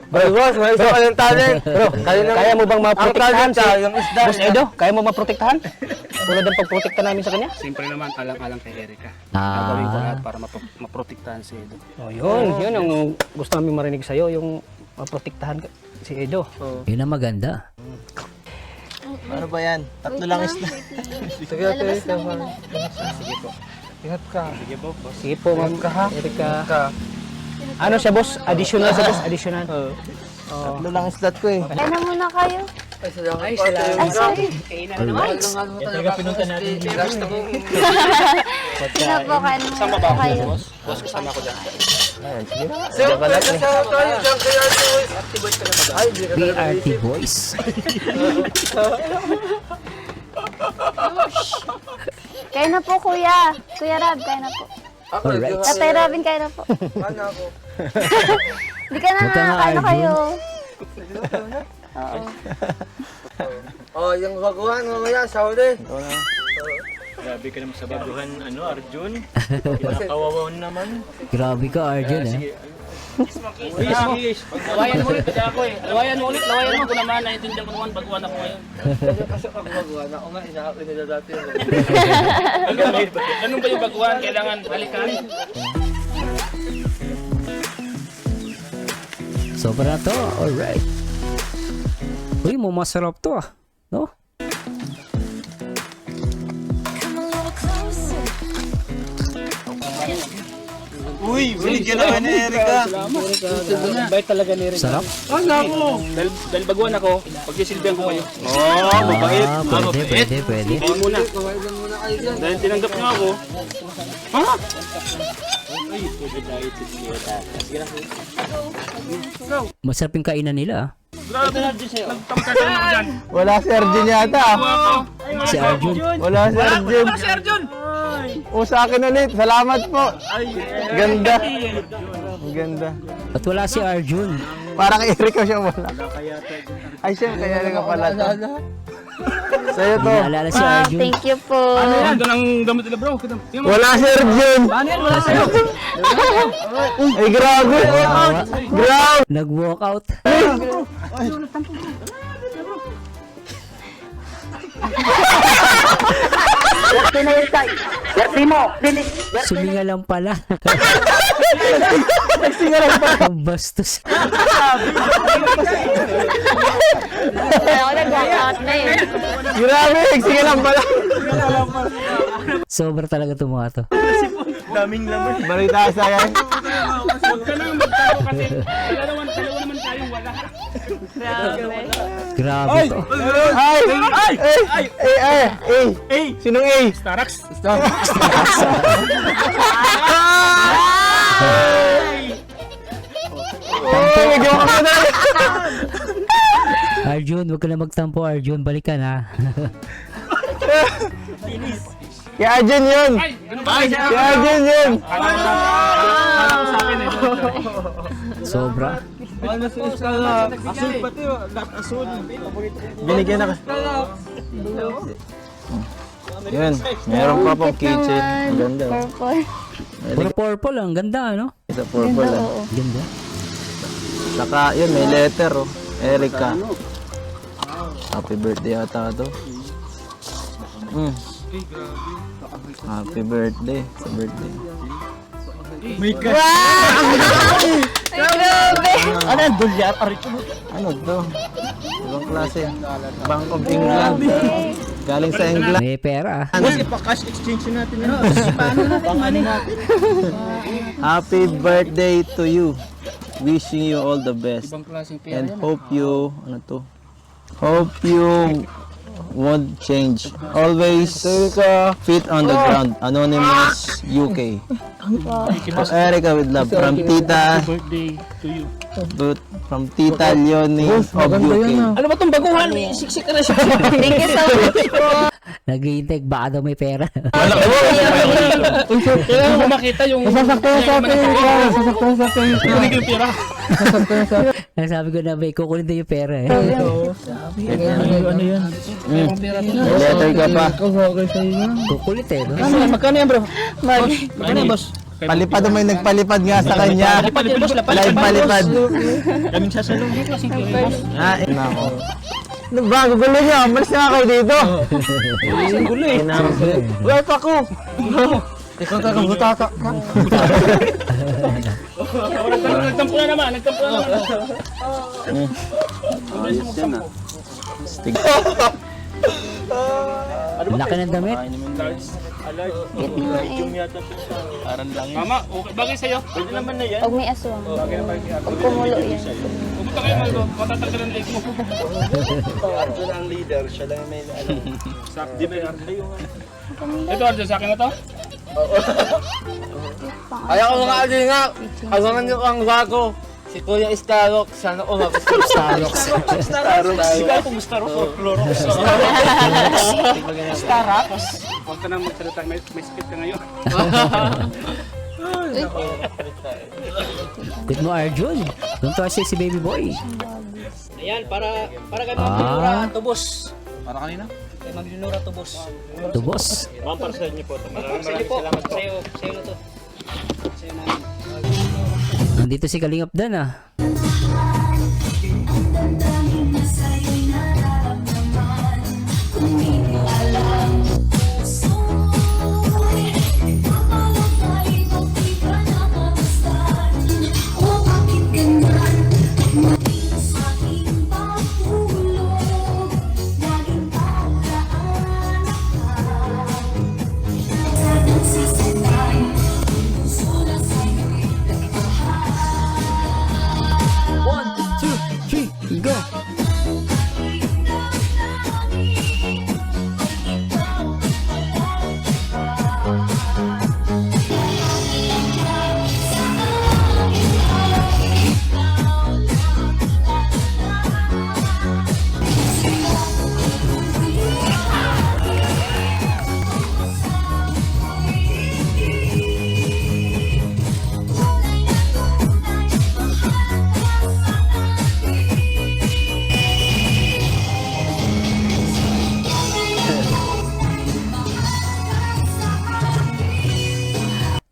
Bro, boss, may isa ka ng talent. Bro, Kaya mo bang maprotektahan talent siya, yung isda Boss Edo? Kaya mo maprotektahan? Tulad ng pagprotekta namin sa kanya? Siyempre naman, alang-alang kay Erika. Gagawin ko lahat para maprotektahan si Edo. Oh, yun ang gusto namin marinig sa'yo, yung maprotektahan si Edo. Yun ang maganda. Ano ba yan? Tatlo lang isda. Sige, Sige po. ingat ka. Sige po, boss. Sige po, ma'am Erika. Ano siya boss? Additional sa boss? Additional. Tatlo lang isdat ko eh. Kaya na muna kayo. Ay, salamat. Ay, Ay, sorry. Alright. Talaga pinunta natin. Gusto mo. Sino po, kaya na Saan muna ba po kayo. boss? Boss, kasama ko dyan. Siyempre, kasama tayo dyan kay Ate Boys. Ay, di ka talaga. BRT Boys. Kaya na po, kuya. Kuya Rab, kaya na po. Alright. Tatay Robin, kaya na po. Ano ako? Hindi ka na Huwag ka nga, nga, kaya na Arjun. kayo. Oo. Oh, yung baguhan mamaya, sa huli. Grabe ka naman sa baguhan, Arjun. Kinakawawa naman. Grabe ka, Arjun eh. Lawayan mo ulit, kasi ako eh. Lawayan mo kung naman, naiintindihan ko naman, baguhan ako ngayon. Kasi pag baguhan, ako nga, inaapin nila dati. Ganun ba yung baguhan? Kailangan halikan? Sobra na to. Alright. Uy, masarap to ah. No? Uy, binigyan naman ni Erika. Bait talaga ni Erika. Sarap. Dahil baguhan ako, pagsisilbihan ko kayo. Mabait. Pwede. Kayo muna. Dahil tinanggap niyo ako. Ha? Masarap yung kainan nila ah. Grabe na din sa'yo. Nagtamkasan ako dyan. Wala si Arjun yata ah. Si Arjun. Wala si Arjun. Si Arjun! O sa akin ulit. Salamat po. Ganda. Ang ganda. Ba't wala si Arjun? Parang Erika siya wala. Ay siya, kaya nga pala to. Sa'yo Hindi to. naalala si Wow, Arjun. thank you po. Ano doon ang gamit nila bro? Tingnan mo. Wala si Arjun. Wala sa'yo. Ay, grabe. Grabe. Nag-walk out. Suminga lang pala. Ang bastos. Kaya ako nag-walkout na eh. Grabe. Sige lang pala. Sobra talaga itong mga to. Daming laman. Balita sa yan. Huwag ka nang magtago kasi dalawa naman tayong wala. Grabe to. Ay! Sinong A? Starax. Arjun, huwag ka na magtampo Arjun. Balik ka na. Kaya Arjun yun! Kaya Arjun yun! Sa akin eh. Sobra. Asul pati oh. Asul. Binigyan na ka. Yun. Meron pa pong kitchen. Ang ganda. Purple. Puro purple ang ganda ano? Ito purple Ganda, ah. oo. Ganda. Saka yun, may letter oh. Erika. Happy birthday ata to. Happy birthday. Sa birthday. Ano yan? Dolyar? Ano to? Ibang klase. Bank of England. Galing sa England. May pera. Happy birthday to you. Wishing you all the best. And hope you, hope you won't change. Always feet on the ground. Anonymous UK. Erica with love from Tita. From Tita Leonie of UK. Ano ba itong baguhan? Siksik ka na siya. Thank you so much po. Naghihintay, baka daw may pera. Kailangan mo makita yung... Sasaktan sa akin. Sasaktan sa akin. Kunin ko yung pera. Sasaktan sa akin. Sabi ko na may kukunin daw yung pera eh. Ano yan? May letter ka pa. Kukulit eh, no? Magkano yan bro? Magkano yan boss? Palipad mo yung nagpalipad nga sa kanya. Live palipad. Daming sasalong. Ah, nako. Ano ba? Gugulo niya. Malis na kayo dito. Ang gulo eh. Wait ako. Ikaw ka butata. Nagtampo na naman. Laki ng damit. Mama, okay bagay sa'yo. Pwede naman na yan. Pag may aswang. Pag kumulo yan. Pumunta kayo mga matatanggal ang leg mo. Ito Arjo, sa akin na to? Ayaw ko mga alingap. Asangan niyo ang bago. Si Kuya Starrock. Sana umabot ko Starrock. Sigaw kung Starrock o Clorox. Starrock? Huwag ka nang magsalita, may skip ka ngayon. Good mo, Arjun. Don't touch si baby boy. Ayan, para kay Ah, Tubos. Para kanina? Kay Ma'am Leonora Tubos. tubos. Ma'am, para sa inyo po. Maraming salamat po. Sa'yo na to. Sa'yo namin. Nandito si Kalingap Dan ah.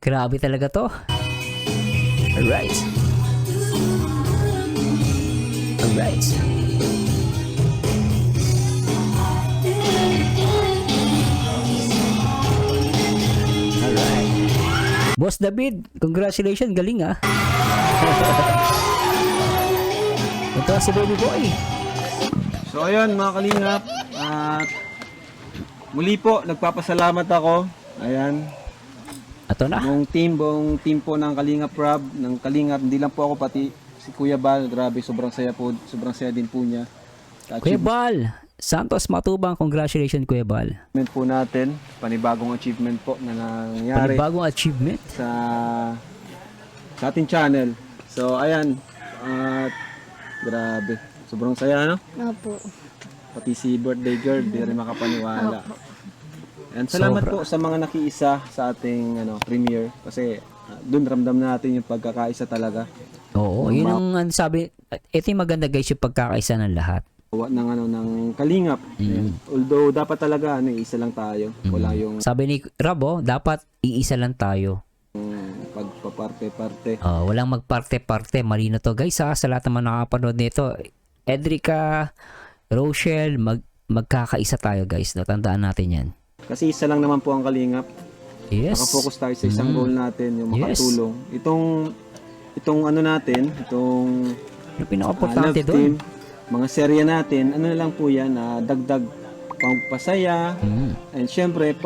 Grabe talaga to. Alright. Alright. Alright. Boss David, congratulations, galing ah. Ito si baby boy. So ayun mga kalingap, at muli po nagpapasalamat ako. Ayan, Ito na. buong team po ng Kalingap Rob, ng Kalingap, hindi lang po ako, pati si Kuya Bal, grabe, sobrang saya din po niya. Kuya Bal, Santos Matubang, congratulations Kuya Bal. Achievement po natin, panibagong achievement po na nangyari Panibagong achievement. sa ating channel. So ayan, at grabe, sobrang saya, no? Opo. Pati si birthday girl, di rin makapaniwala. And salamat Sobra. po sa mga nakiisa sa ating premiere, kasi doon ramdam natin yung pagkakaisa talaga. Oo, yun ang sabi. Ito yung maganda guys, yung pagkakaisa ng lahat. Ng Kalingap. Although dapat talaga isa lang tayo. Wala yung Sabi ni Rabo, dapat iisa lang tayo. pagpaparte-parte. Walang magparte-parte. Malino to guys ha, sa lahat naman nakapanood nito. Edrica, Rochelle, magkakaisa tayo guys. Natandaan natin yan. Kasi isa lang naman po ang Kalingap. Yes. Nakafocus tayo sa isang goal natin, yung Yes. makatulong. Itong natin, itong Yung pinaka-importante love team, doon. mga serya natin, na lang po yan, dagdag pagpasaya. Mm. And syempre,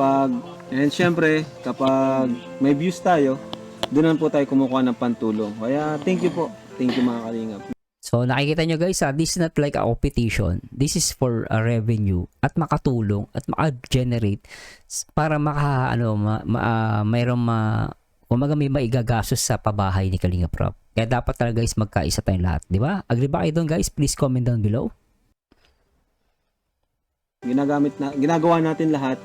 kapag may views tayo, doon naman po tayo kumukuha ng pantulong. Kaya thank you po. Thank you mga kalingap. So nakikita nyo guys, this is not like a competition. This is for a revenue at makatulong at maka-generate para kumaga may maigagastos sa pabahay ni Kalingap Rob. Kaya dapat talaga guys magkaisa tayong lahat, di ba? Agree ba kayo doon guys? Please comment down below. Ginagawa natin lahat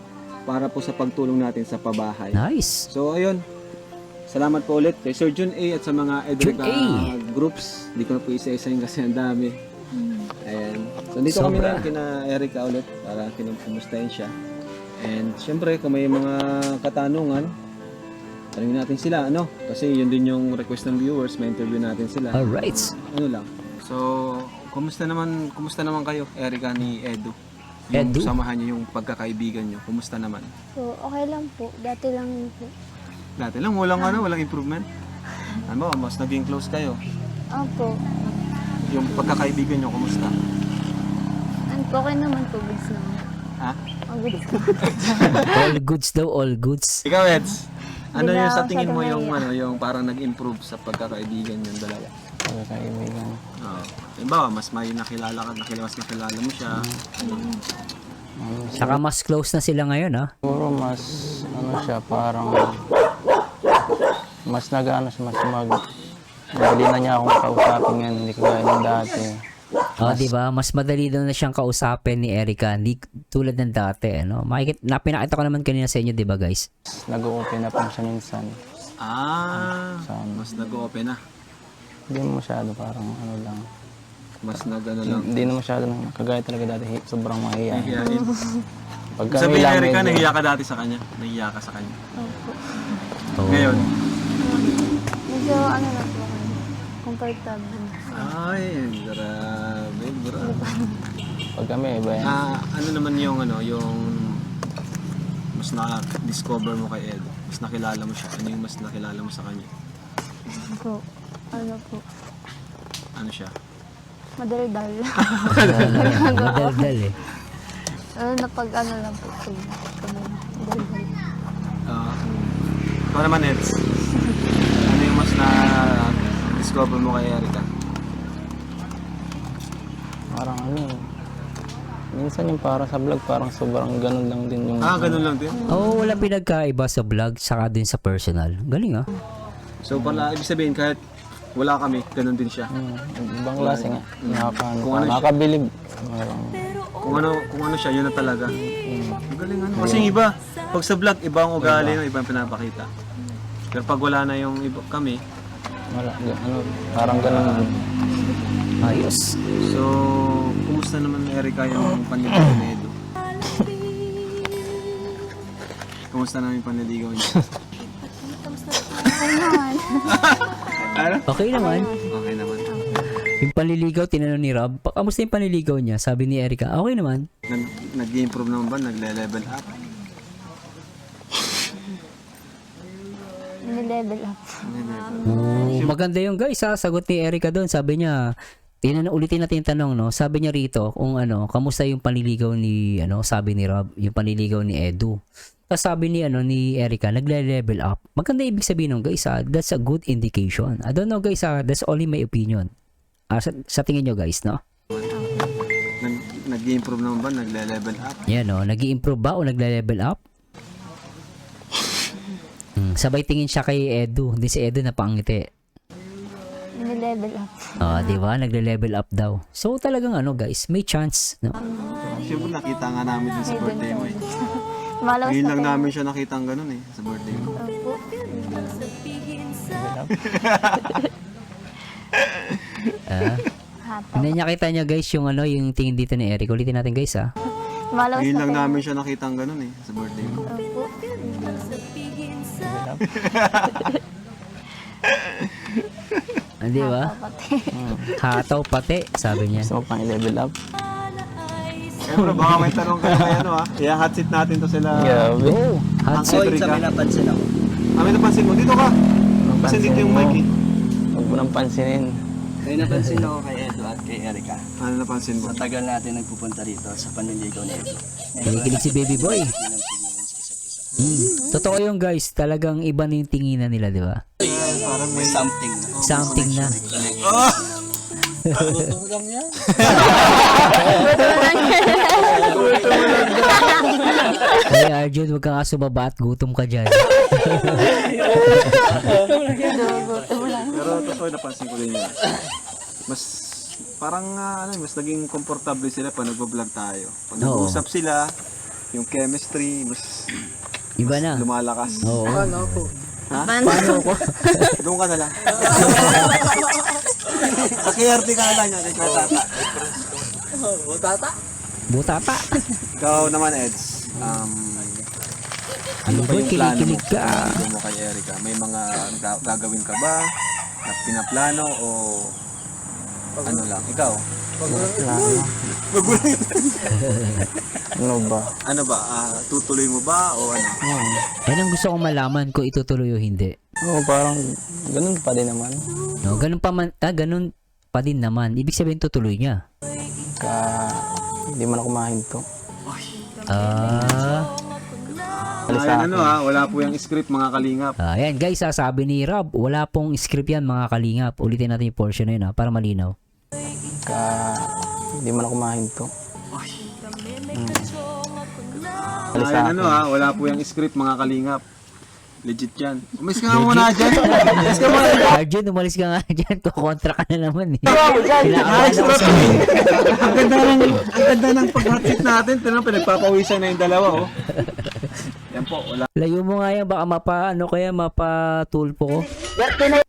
para po sa pagtulong natin sa pabahay. Nice. So ayun, salamat po ulit kay Sir Jun A at sa mga Edrica Jun A. groups. Hindi ko na po isa-isa yung kasi ang dami. Ayan. So dito kami Sobra. ngayon kina Erica ulit para kinumustahin siya. And syempre kung may mga katanungan, tanungin natin sila, ano? Kasi yun din yung request ng viewers, may interview natin sila. Alright. Ano lang. So, kumusta naman kayo, Erica ni Edu? Yung Edu? samahan niyo yung pagkakaibigan niyo. Kumusta naman? So, okay lang po. Dati lang po. Dati lang walang improvement. Ano, mas naging close kayo. Opo. Yung pagkakaibigan niyo kumusta? Okay naman po. Goods naman. Ha? Goods. All goods daw, all goods. Ikaw, Eds. Ano Hindi yung na sa tingin mo masyadong yung parang nag-improve sa pagkakaibigan yung dalawa? Pagkakaibigan. Oo. Halimbawa, mas may nakilala mo siya. Saka mas close na sila ngayon ha. Siguro mas, siya, parang, mas madali na niya akong kausapin ngayon, hindi ko gaya ng dati. Oh, di ba? Mas madali daw na siyang kausapin ni Erica, hindi tulad ng dati, ano? Pinakita ko naman kanina sa inyo, di ba, guys? Nag-open up siya minsan. Mas nag-open na. Hindi mo masyado, parang lang. Mas nag-ano lang. Hindi na masyado kagaya talaga dati, sobrang mahihayin. Nahihiyain. Pag kami Sabihin lang, Erica, medyo- nahiya ka dati sa kanya. Nahiya ka sa kanya. Oh. Ngayon, Medyo lang po. Comfortable. ay, grabe. Pag kami, iba yan. Ano naman yung mas na-discover mo kay Ed? Mas nakilala mo siya? Ano yung mas nakilala mo sa kanya? Po. Ano siya? Madaldal. Madaldal eh. Napag lang po. Kami. Madaldal. Ikaw naman, Eds. Ano yung mas na-discover mo kay Erica? Parang minsan yung para sa vlog, parang sobrang ganun lang din yung... Ganun lang din? Oo, wala pinagkaiba sa vlog, saka din sa personal. Galing ah. So, pala, ibig sabihin, kahit wala kami, ganun din siya. Ibang klase nga. Kung ano siya. Nakakabilib. Kung ano siya, yun na talaga. Ang galing ano. Kasi yung iba, pag sa vlog, iba ang ugali, no? Iba ang pinapakita. Pero pag wala na yung iba, kami, Parang ganun. Ayos. so, kumusta naman Erica yung panliligaw ni Edu? Kumusta naman yung panliligaw niya? Okay naman. Okay naman. Okay naman. Yung panliligaw, tinanong ni Rob, kamusta yung panliligaw niya? Sabi ni Erica, okay naman. Nag-improve naman ba? Nagle-level up? Nile-level up. Maganda yung guys ha, sagot ni Erica doon. Sabi niya, ulitin natin yung tanong, no? Sabi niya rito, kung kamusta yung panliligaw ni, sabi ni Rob, yung panliligaw ni Edu. Tapos sabi ni, ni Erica, nagle-level up. Maganda ibig sabihin nung guys ha, that's a good indication. I don't know guys ha, that's only my opinion. Sa tingin nyo guys, no? Nag-improve naman ba? Nagle-level up? Yan no, nag-i-improve ba o nagle-level up? Sabay tingin siya kay Edu. Hindi si Edu na pangiti. Nile-level up. Di ba? Nagle-level up daw. So talagang guys, may chance, no? Siyempre nakita nga namin din sa birthday mo eh. Malawas Ngayon na lang po. namin siya nakita ang ganun eh, sa birthday mo. Opo. Hataw. Hindi niya kita niya guys yung yung tingin dito ni Eric. Ulitin natin guys ha. Malawas Ngayon na lang po. namin siya nakita ang ganun eh, sa birthday mo. Opo. Di ba? Pati. Hataw pati, sabi niya. Gusto mo pang i-level up? Siyempre, baka may tanong ka na kay Kaya hot seat natin to sila. Grabe. Hot Ang seat. Erica. May napansin ako. May napansin mo. Dito ka. Kasi dito yung mic eh. Huwag mo nang pansinin. May napansin ako kay Edo at kay Erica. Ano napansin mo? Sa tagal natin nagpupunta rito sa panliligaw ni Edo. Nakikinig si baby boy. Totoo yung guys, talagang iba na yung tinginan nila, di ba? Parang may something. Something na. Ay, Arjun, huwag ka nga sumaba at gutom ka dyan. Pero totoo napansin ko din yun. Mas parang mas naging komportable sila pag nagbo-vlog tayo. Pag nag-uusap sila, yung chemistry mas Iba na. lumalakas. Oo. Ha? Paano ko? Doon ka na lang. Pakiyarte ka na lang yan, kay Tata. Butata. Ikaw naman, Eds. Ano ba, yung plano mo? kinikilig ka? Plano mo kay Erica? May mga gagawin ka ba na pinaplano o ano lang? Ikaw? Ano ba? Ano ba? Tutuloy mo ba o ano? Yan ang gusto kong malaman kung itutuloy o hindi. Oo, parang ganun pa din naman. No, ganun pa din naman. Ibig sabihin tutuloy niya. Hindi man ako mahinto. Ayan, wala po yung script mga kalingap. Ayan guys, sabi ni Rob, wala pong script yan mga kalingap. Ulitin natin yung portion na yun para malinaw. Hindi man ako mahinto. Ayan, wala po yung script mga kalingap. Legit yan. Umalis ka nga muna dyan. Umalis ka muna dyan. Arjun, umalis ka nga dyan. Kukontra ka na naman eh. Nice, ang ganda ng pag-hotseat natin. Tinang pinagpapawisan na yung dalawa, oh. Yan po, wala. Layo mo nga yan, baka mapatulpo ko. Wala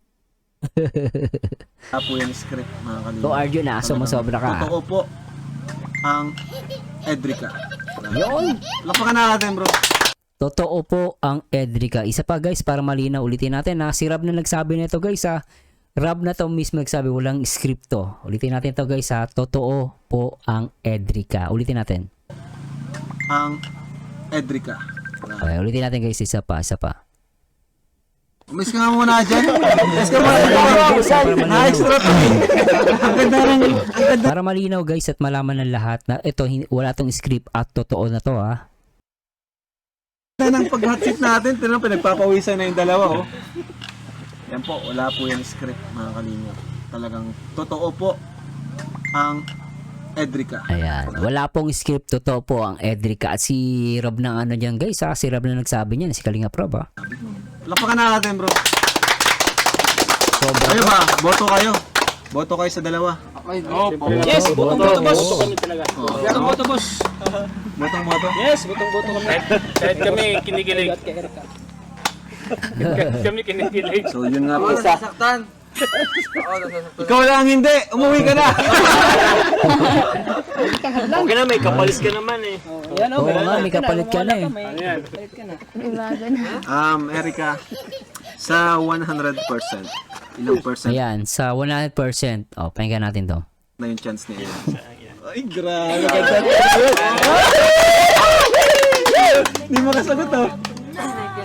po yung script mga kalingap. So Arjun, sumasobra ka. Totoo po ang Edrica. Yun! Lapakan natin, bro. Totoo po ang Edrica. Isa pa guys, para malinaw, ulitin natin na si Rob na nagsabi nito guys ha. Rob na to mismo nagsabi, walang script to. Ulitin natin to guys ha. Totoo po ang Edrica. Ulitin natin. Ang Edrica. Okay, ulitin natin guys, isa pa. Umalis ka nga muna dyan. Umalis ka muna dyan. Nice, bro. Ang ganda. Para malinaw guys at malaman ng lahat na ito, wala tong script at totoo na to ha. Ng pag-hotseat natin, tinang pinagpapawisan na yung dalawa, oh. Yan po, wala po yung script mga kalingap. Talagang totoo po ang Edrica. Ayan, wala pong script, totoo po ang Edrica. At si Rob ng ano dyan guys ha, si Rob na nagsabi niyan, si Kalingap Rob ha. Lapakan natin, bro. Kayo ba? Boto kayo sa dalawa. Yes, botong-boto boss. Botong-boto boss. Boto. Yes, botong-boto kami. Kahit kami kinikilig. Kahit kami kinikilig. So, yun nga po. Nasasaktan. Ikaw lang hindi! Umuwi ka na! Okay na, may kapalis ka naman eh. Oo nga, may kapalit ka na eh. Ayan. Ibago na. Erica, sa 100%, ilang percent Ayan, sa 100%. O, pakinggan natin to. na yung chance niya? Ay, grabe. Hindi mo kasagot, oh.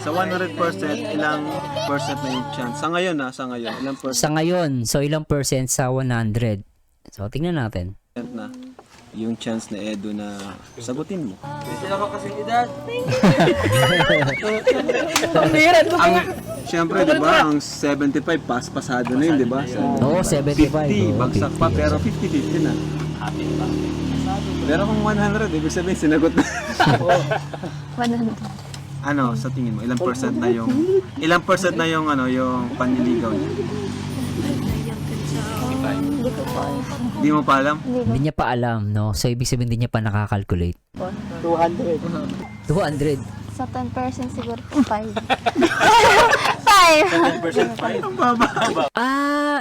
Sa 100%, ilang percent na yung chance? Sa ngayon, ilang percent Sa ngayon, so ilang percent sa 100? So, tingnan natin. na yung chance na Edo na sagutin mo? Sila ko kasi edad. Siyempre, di ba, ang 75, pasado na yun, di ba? Oo, 75. 50, bagsak pa, pero 50-50 na. Pero kung 100, ibig sabihin, sinagot na. 100. Ano, sa tingin mo, ilang percent na yung yung panliligaw niya? Hindi ko po. Hindi mo pa alam? Hindi niya pa alam, no? So, ibig sabihin, hindi niya pa nakakalculate. 200. Sa 10% siguro po 5. 5!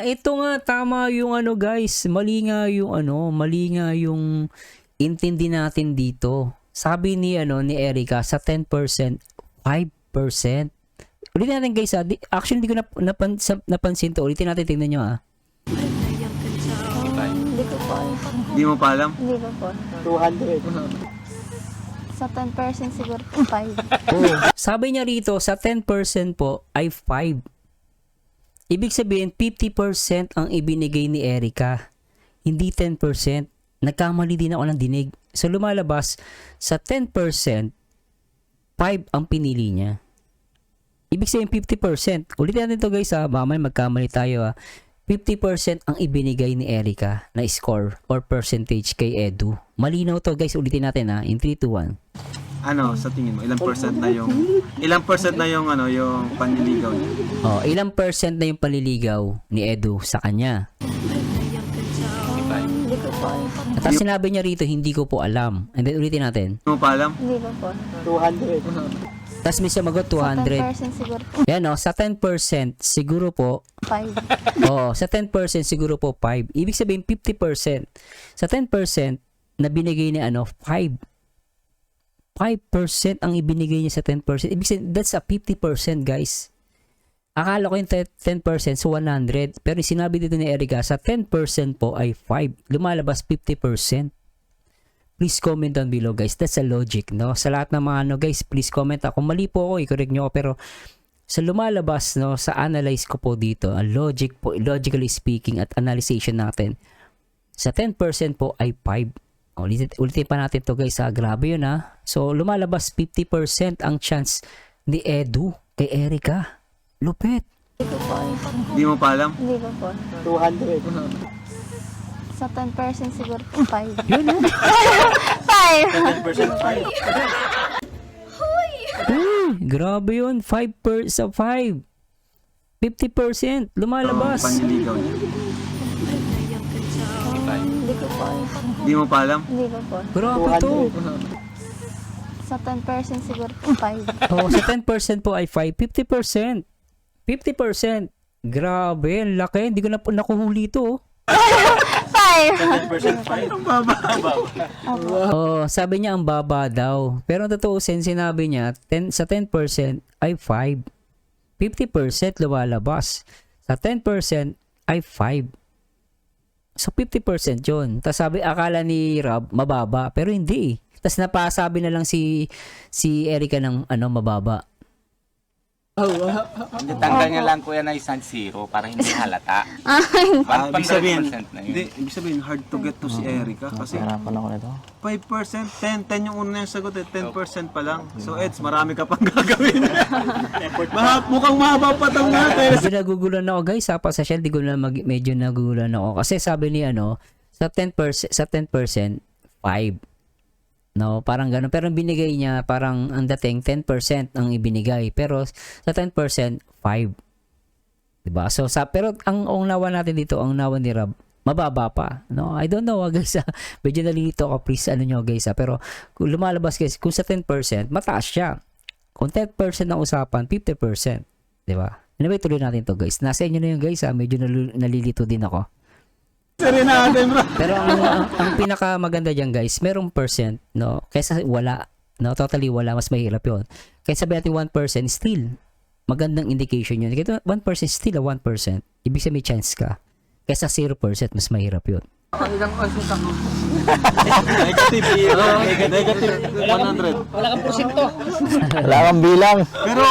Ito nga, tama yung ano guys. Mali nga yung intindi natin dito. Sabi ni Erica, sa 10%, 5%. Ulitin natin guys actually hindi ko napansin to. Ulitin natin, tingnan nyo Hindi ko po. Hindi mo pa alam? Hindi ko po. 200. Sa 10% siguro po 5. Sabi niya rito, sa 10% po ay 5. Ibig sabihin, 50% ang ibinigay ni Erica. Hindi 10%. Nagkamali din ako ng dinig. So, lumalabas sa 10%, 5 ang pinili niya. Ibig sabihin, 50%. Ulitin natin ito guys ha. Mamay magkamali tayo ha. 50% ang ibinigay ni Erica na score or percentage kay Edu. Malinaw to guys. Ulitin natin ha. In 3, 2, 1. Ano, sa tingin mo, ilang percent na yung ano, yung panliligaw niya? Oh, ilang percent na yung panliligaw ni Edu sa kanya? Hindi ko po. At sinabi niya rito, hindi ko po alam. And then ulitin natin. Hindi mo pa alam? Hindi ko po. Tapos may sumagot Sa 200. 10% siguro po. Yan o, sa 10% siguro po 5. Oo, sa 10% siguro po 5. Ibig sabihin 50%. Sa 10% na binigay ni 5%. 5% ang ibinigay niya sa 10%. Ibig sabihin, that's a 50% guys. Akala ko yung 10% so 100. Pero sinabi dito ni Erica, sa 10% po ay 5. Lumalabas 50%. Please comment down below guys. That's a logic, no? Sa lahat ng mga guys, please comment. Kung mali po ako, i-correct nyo ako. Pero sa lumalabas, no, sa analyze ko po dito, ang logic po, logically speaking at analyzation natin, sa 10% po ay 5. Ulitin pa natin to guys ha. Grabe yun ha. So lumalabas 50% ang chance ni Edu kay Erica. Lupit. Hindi ko po. Hindi mo pa alam? Hindi ko po. 200. Sa 10% siguro po 5. Yun ha. 5! Grabe yun. 5 sa 5. 50% lumalabas. Panliligaw niya. Hindi ko po. Hindi mo pa alam? Hindi ko po. Grabe to. Sa 10% siguro po 5. Oh, sa 10% po ay 5. 50%. 50%. Grabe. Ang laki. Hindi ko na nakuhuli to. 5! Oh, sabi niya ang baba daw. Pero ang totoo sinabi niya, sa 10% ay 5. 50% lumalabas. Sa 10% ay 5. So 50% yun. Tapos sabi, akala ni Rob, mababa. Pero hindi. Tapos napasabi na lang si Erica ng mababa. Tanggal niya lang kuya na isang zero para hindi halata. Ibig sabihin, 100% na yun. hindi, ibig sabihin, hard to get to si Erica kasi Harapan ako nito. 5%, 10 yung una yung sagot eh, 10% pa lang. So Eds, marami ka pang gagawin. Mukhang mahaba pa tong natin. Medyo nagugulan ako guys ha, pasasya, di ko na medyo nagugulan ako. Kasi sabi ni sa 10%, 5. No, parang gano'n. Pero ang binigay niya, parang ang dating 10% ang ibinigay. Pero sa 10%, 5. Diba? So, pero ang nawa natin dito, ang nawa ni Rob, mababa pa. No, I don't know guys. Medyo nalilito ako, please, nyo guys. Pero kung lumalabas guys, kung sa 10%, mataas siya. Kung 10% ang usapan, 50%. Diba? Anyway, tuloy natin to guys. Nasa inyo na yun guys. Medyo nalilito din ako. Pero ang pinaka maganda diyan guys, merong percent, no, kaysa wala, no, totally wala, mas mahirap 'yon. Kaysa sabi natin 1% still magandang indication 'yun. Kaya 1% still a 1%. Ibig sabihin may chance ka. Kaysa 0% mas mahirap 'yon. Negative 100. Wala kang porsyento. Wala kang bilang. Pero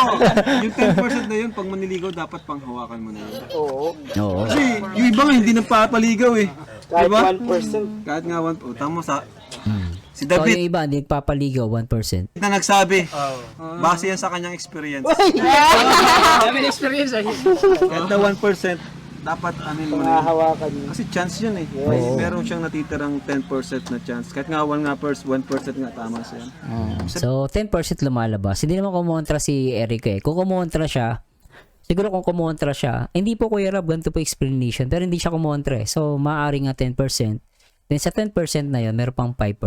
yung 10% na yun, pag maniligaw, dapat panghawakan mo na yun. Oo. Kasi yung iba nga hindi nagpapaligaw eh. Kahit diba? 1%. Kahit nga 1%. Tama sa... Si So, David yung iba, hindi papaligaw, 1%. na nagsabi, base yan sa kanyang experience. Dami experience eh. Kahit na 1%, dapat anin mo na yun. Kasi chance yun eh. Meron siyang natitirang 10% na chance. Kahit nga 1% nga tama siya. So, 10% lumalabas. Hindi naman kumontra si Eric eh. Kung kumontra siya, siguro kung kumontra siya, hindi po Kuya Rob, ganito po explanation, pero hindi siya kumontra eh. So, maaari nga 10%. Then sa 10% na yun, meron pang 5%.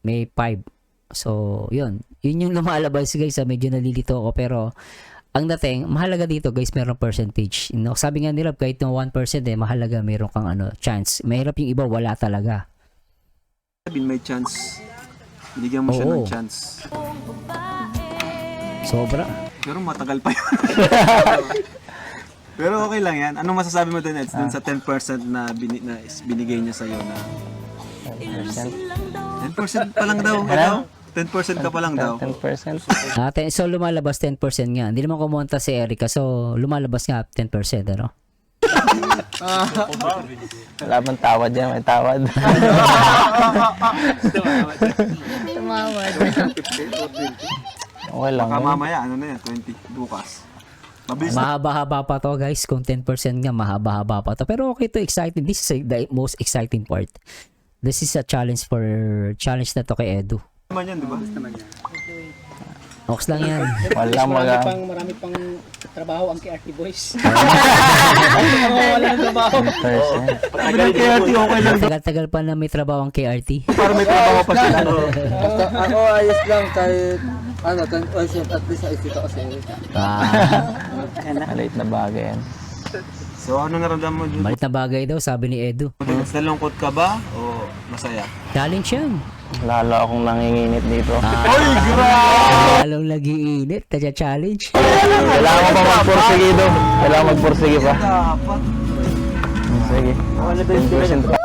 May 5. So, yun. Yun yung lumalabas guys. Medyo nalilito ako, pero ang dating, mahalaga dito guys, merong percentage. No, sabi nga nila, kahit yung 1% mahalaga, meron kang chance. Mahirap yung iba, wala talaga. May chance. Binigyan mo siya ng chance. Sobra. Pero matagal pa yun. Pero okay lang yan. Anong masasabi mo dun, Eds? Dun sa 10% na binigay niya sa'yo na... 10% pa lang daw. 10% ka pa lang daw. 10%. So lumalabas 10% nga. Hindi naman kumonta si Erica, so lumalabas nga 10%, ano? Wala bang tawad yan? May tawad. Tumawad. Okay lang. Baka mamaya, ano na yan, 20 bukas. Mabilis na. Mahaba-haba pa to, guys. Kung 10% nga, mahaba-haba pa to. Pero okay to, exciting. This is the most exciting part. This is a challenge na to kay Edu. Naman yan, di ba? Ox lang yan. Wala mga... Marami pang trabaho ang KRT Boys. 10%. Tagal-tagal pa na may trabaho ang KRT. Para may trabaho pa sila. Ako ayos lang kahit ano, at least ayos dito kasi. Maliit na bagay yan. So, ano naramdaman mo dito? Malit na bagay daw, sabi ni Edu. Nalungkot ka ba o masaya? Challenge yan. Lalo akong nanginginit dito. Lalong nag-iinit, challenge. Kailangan mo pa magporsigido. Kailangan magporsigi pa. Sige. 10% pa.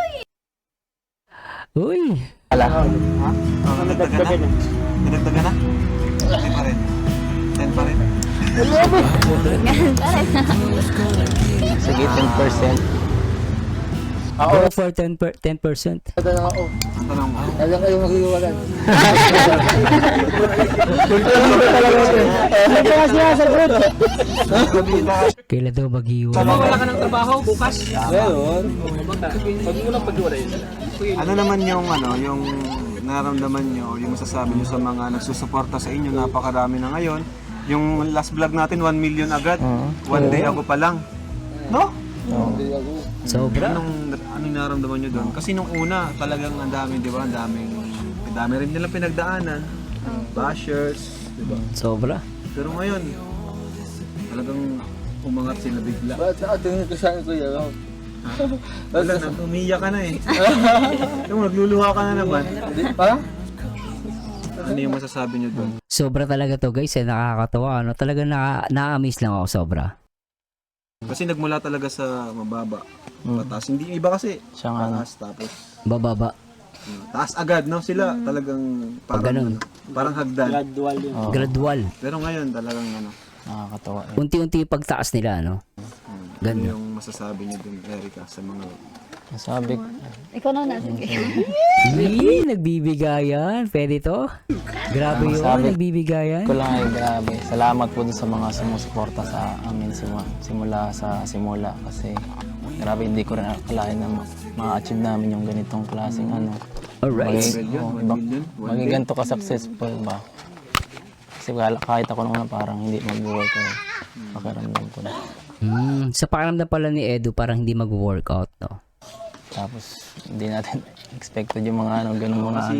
Uy! Wala. Nadagdagan na? Nadagdagan na? 10 pa rin. 10 pa rin. Sige, 10%. Go for 10%. Tanong ako, Tanong mo. alam kayo maghiwalan. Kailan daw mag-iwan? Wala ka ng trabaho bukas. Ano naman yung yung nararamdaman nyo, yung masasabi nyo sa mga nagsusuporta sa inyo, napakarami na ngayon. Yung last vlog natin, 1 million agad. One day ago pa lang. No? Sobra. Anong nararamdaman nyo doon? Kasi nung una, talagang ang dami, di ba? Ang dami rin nilang pinagdaanan. Bashers, di ba? Sobra. Pero ngayon, talagang umangat sila bigla. Bakit nakatingin ko sa ko yun? Wala na, umiyak ka na eh. Yung nagluluha ka na naman. Pa? Ano yung masasabi nyo doon? Sobra talaga to, guys. Nakakatawa. Ano? Talagang na-amaze lang ako sobra. Kasi nagmula talaga sa mababa. Pataas. Hindi iba kasi. Siya nga, no? Pataas tapos. Bababa. Taas agad, no? Sila talagang ganun. parang hagdan. Gradual. Pero ngayon talagang Nakakatawa. Unti-unti yung pagtaas nila, ano? ano Ganda. yung masasabi niyo dun, Erica, sa mga Sabi, Ikaw na na, sige. Nagbibigayan. Pwede to? Grabe yun, nagbibigayan. ko lang ay grabe. Salamat po dun sa mga sumusuporta sa amin simula sa simula. Kasi grabe, hindi ko rin akalain na ma-achieve namin yung ganitong klaseng Alright. maging ganito ka-successful ba? Kasi kahit ako nung parang hindi mag-work pakiramdam ko na. Sa pakiramdam pala ni Edu, parang hindi mag-workout, no? Tapos hindi natin expected yung mga ganun mga kasi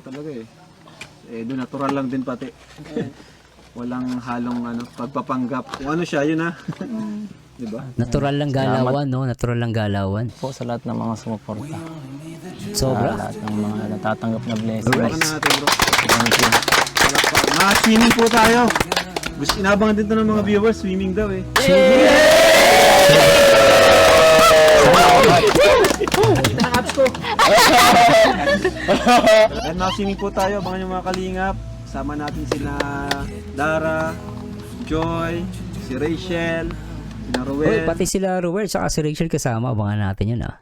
talaga doon natural lang din pati. Walang halong pagpapanggap. Kung ano siya, yun Di ba? Natural lang galawan, no? Natural lang galawan. po sa lahat ng mga sumuporta. Sobra. Sa lahat ng mga natatanggap na blessing. Baka na natin, bro. Thank you. Mga swimming po tayo. Gusto inabangan din to ng mga viewers, swimming daw eh. And mga swimming po tayo, abangan yung mga kalingap. Sama natin sila Lara, Joy, si Rachel, si Uy, Ruel. pati sila Ruel, saka si Rachel kasama. Abangan natin yun, ah.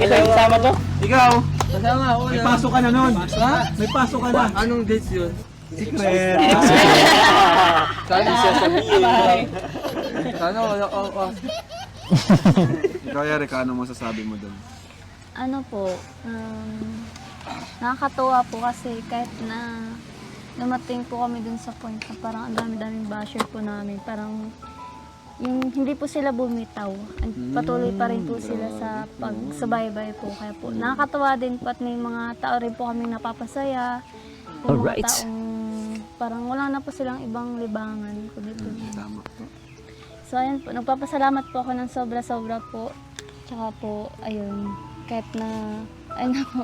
Ito yung sama to. Ikaw, Kasama ako may pasok ka na nun. May pasok ka na. Anong dates yun? Secret. Sana siya sabihin. Sana wala ka. Ikaw, Erica, ano masasabi mo doon? Ano po, nakakatuwa po kasi kahit na dumating po kami dun sa point na parang ang dami-daming basher po namin, parang yung hindi po sila bumitaw. Patuloy pa rin po sila sa pagsubaybay po. Kaya po, nakakatuwa din po at may mga tao rin po kami napapasaya. Yung mga Alright. taong parang wala na po silang ibang libangan. Tama. So ayun po, nagpapasalamat po ako ng sobra-sobra po. Tsaka po, ayun, kahit na, ayun na po,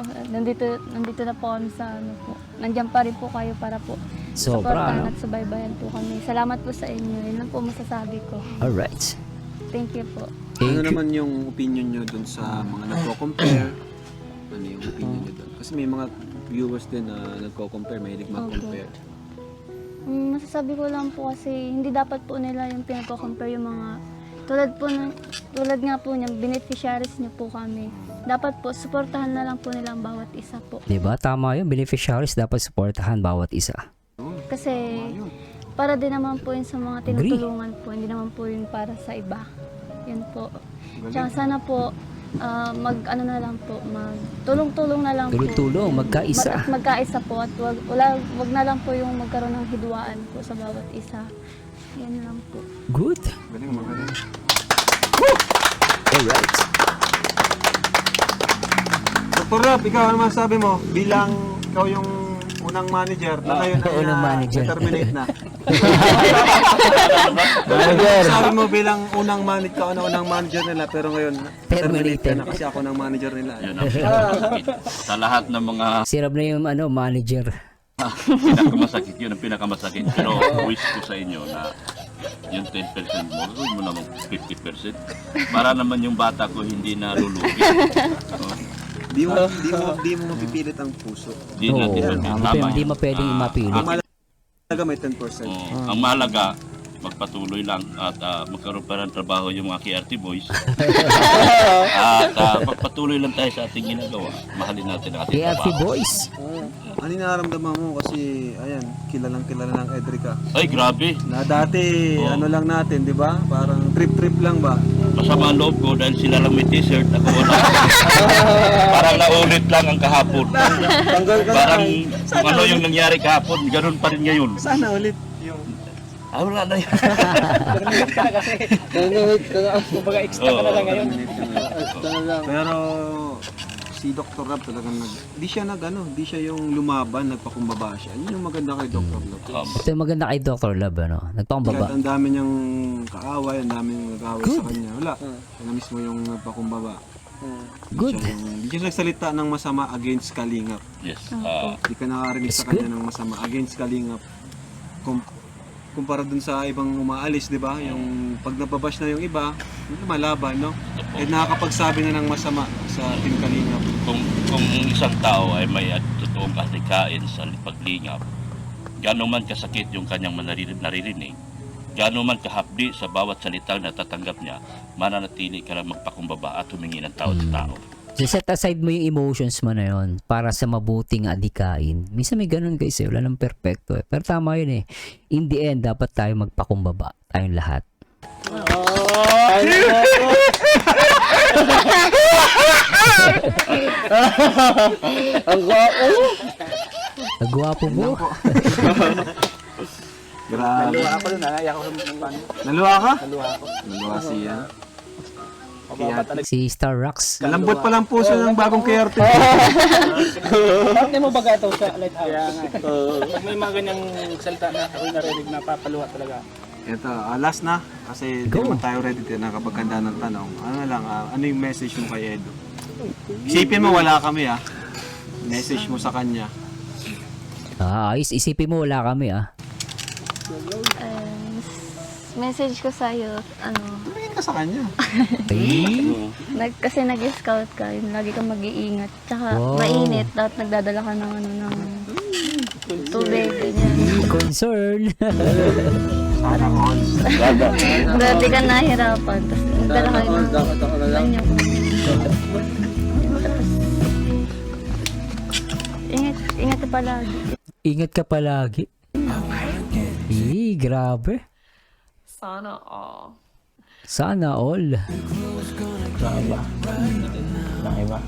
nandito na po kami sa po. Nandiyan pa rin po kayo para po Sobra, supportahan ano? at subaybayan po kami. Salamat po sa inyo. Yun lang po masasabi ko. Alright. Thank you po. Ano naman yung opinion nyo dun sa mga nagko-compare? Ano yung opinion nyo dun? Kasi may mga viewers din na nagko-compare, mahilig mag-compare. Masasabi ko lang po kasi hindi dapat po nila yung pinagko-compare yung mga tulad nga po niya, beneficiaries niyo po kami. Dapat po, suportahan na lang po nila ang bawat isa po. Diba? Tama yun. Beneficiaries dapat supportahan bawat isa. Kasi para din naman po yun sa mga tinutulungan po, hindi naman po yun para sa iba. Yun po. Tsaka sana po, mag-ano na lang po, mag-tulong-tulong na lang po. Tulong-tulong, magkaisa. Magkaisa po at wag na lang po yung magkaroon ng hidwaan po sa bawat isa. Yan lang po. Good. Magaling. Alright. Dr. Rob, ikaw ano masasabi mo? Bilang ikaw yung unang manager na ngayon ay unang manager. terminate na. Manager. Sabi mo bilang unang manager nila pero ngayon terminate Terminated. na kasi ako ng manager nila. Yun ang pinakamasakit. Sa lahat ng mga Sirap na yung manager. pinakamasakit, yun ang pinakamasakit. Pero wish ko sa inyo na yung 10% mo, gawin mo naman 50%. Para naman yung bata ko hindi na lulugi. Di mo mapipilit ang puso. Hindi natin tama Hindi yun. mapwedeng mapili. Ang mahalaga may 10%. Ang mahalaga, magpatuloy lang at magkaroon pa ng trabaho yung mga KRT boys. At magpatuloy lang tayo sa ating ginagawa. Mahalin natin ang ating KRT trabaho. boys. Ano yung nararamdaman mo kasi ayan, kilala ng Edrica. Ay, grabe. Na dati ano lang natin, 'di ba? Parang trip lang ba? Masama ang loob ko dahil sila lang may t-shirt, ako wala. Parang naulit lang ang kahapon. Parang kung ano yung nangyari kahapon, ganun pa rin ngayon. Sana ulit yung Wala na yun. Kumbaga extra ka na lang ngayon. Pero si Dr. Rob talagang di siya yung lumaban, nagpakumbaba siya. Yun yung maganda kay Dr. Rob. Ito yung maganda kay Dr. Love, nagpakambaba. Kahit ang dami niyang kaaway, ang daming nag-away sa kanya. Wala. Siya mismo yung nagpakumbaba. Good. Hindi siya nagsalita ng masama against Kalingap. Yes. Hindi ka nakarinig sa kanya ng masama against Kalingap. Kumpara dun sa ibang umaalis, di ba? Yung pag nababash na yung iba, malaban, no? Eh nakakapagsabi na ng masama sa Team Kalingap. Kung isang tao ay may totoong katikain sa paglingap, gano'n man kasakit yung kanyang naririnig, gano'n man kahapdi sa bawat salitang natatanggap niya, mananatili ka lang magpakumbaba at humingi ng tao sa tao. Set aside mo yung emotions mo na yun para sa mabuting adikain. Minsan may ganun guys wala nang perfecto Pero tama yun In the end, dapat tayo magpakumbaba. Tayong lahat. Ang gwapo. Nagwapo mo. Grabe. Naluwa ako dun, naiyak ako sa ano. Naluwa ka? Naluwa ako. Naluwa siya. Mababa talaga. Si Star Rocks. Kalambot pa lang puso ng bagong KRT. Bakit mo baga ito sa lighthouse? Pag may mga ganyang salita na ako'y narinig na papaluwa talaga. Ito, last na. Kasi hindi naman tayo ready din nakapagkanda ng tanong. Ano lang, ano yung message mo kay Edo? Isipin mo wala kami Message mo sa kanya. Ayos, isipin mo wala kami Message ko sa'yo, Tumingin ka sa kanya. kasi nag-scout ka, lagi kang mag-iingat. Tsaka Wow. mainit, dapat nagdadala ka ng tubig, ganyan. Concern. Sana all. Dati ka nahirapan, tapos nagdala ka ng ganyan. Ingat ka palagi. Ingat ka palagi. Grabe. Sana all. Sana all. Iba.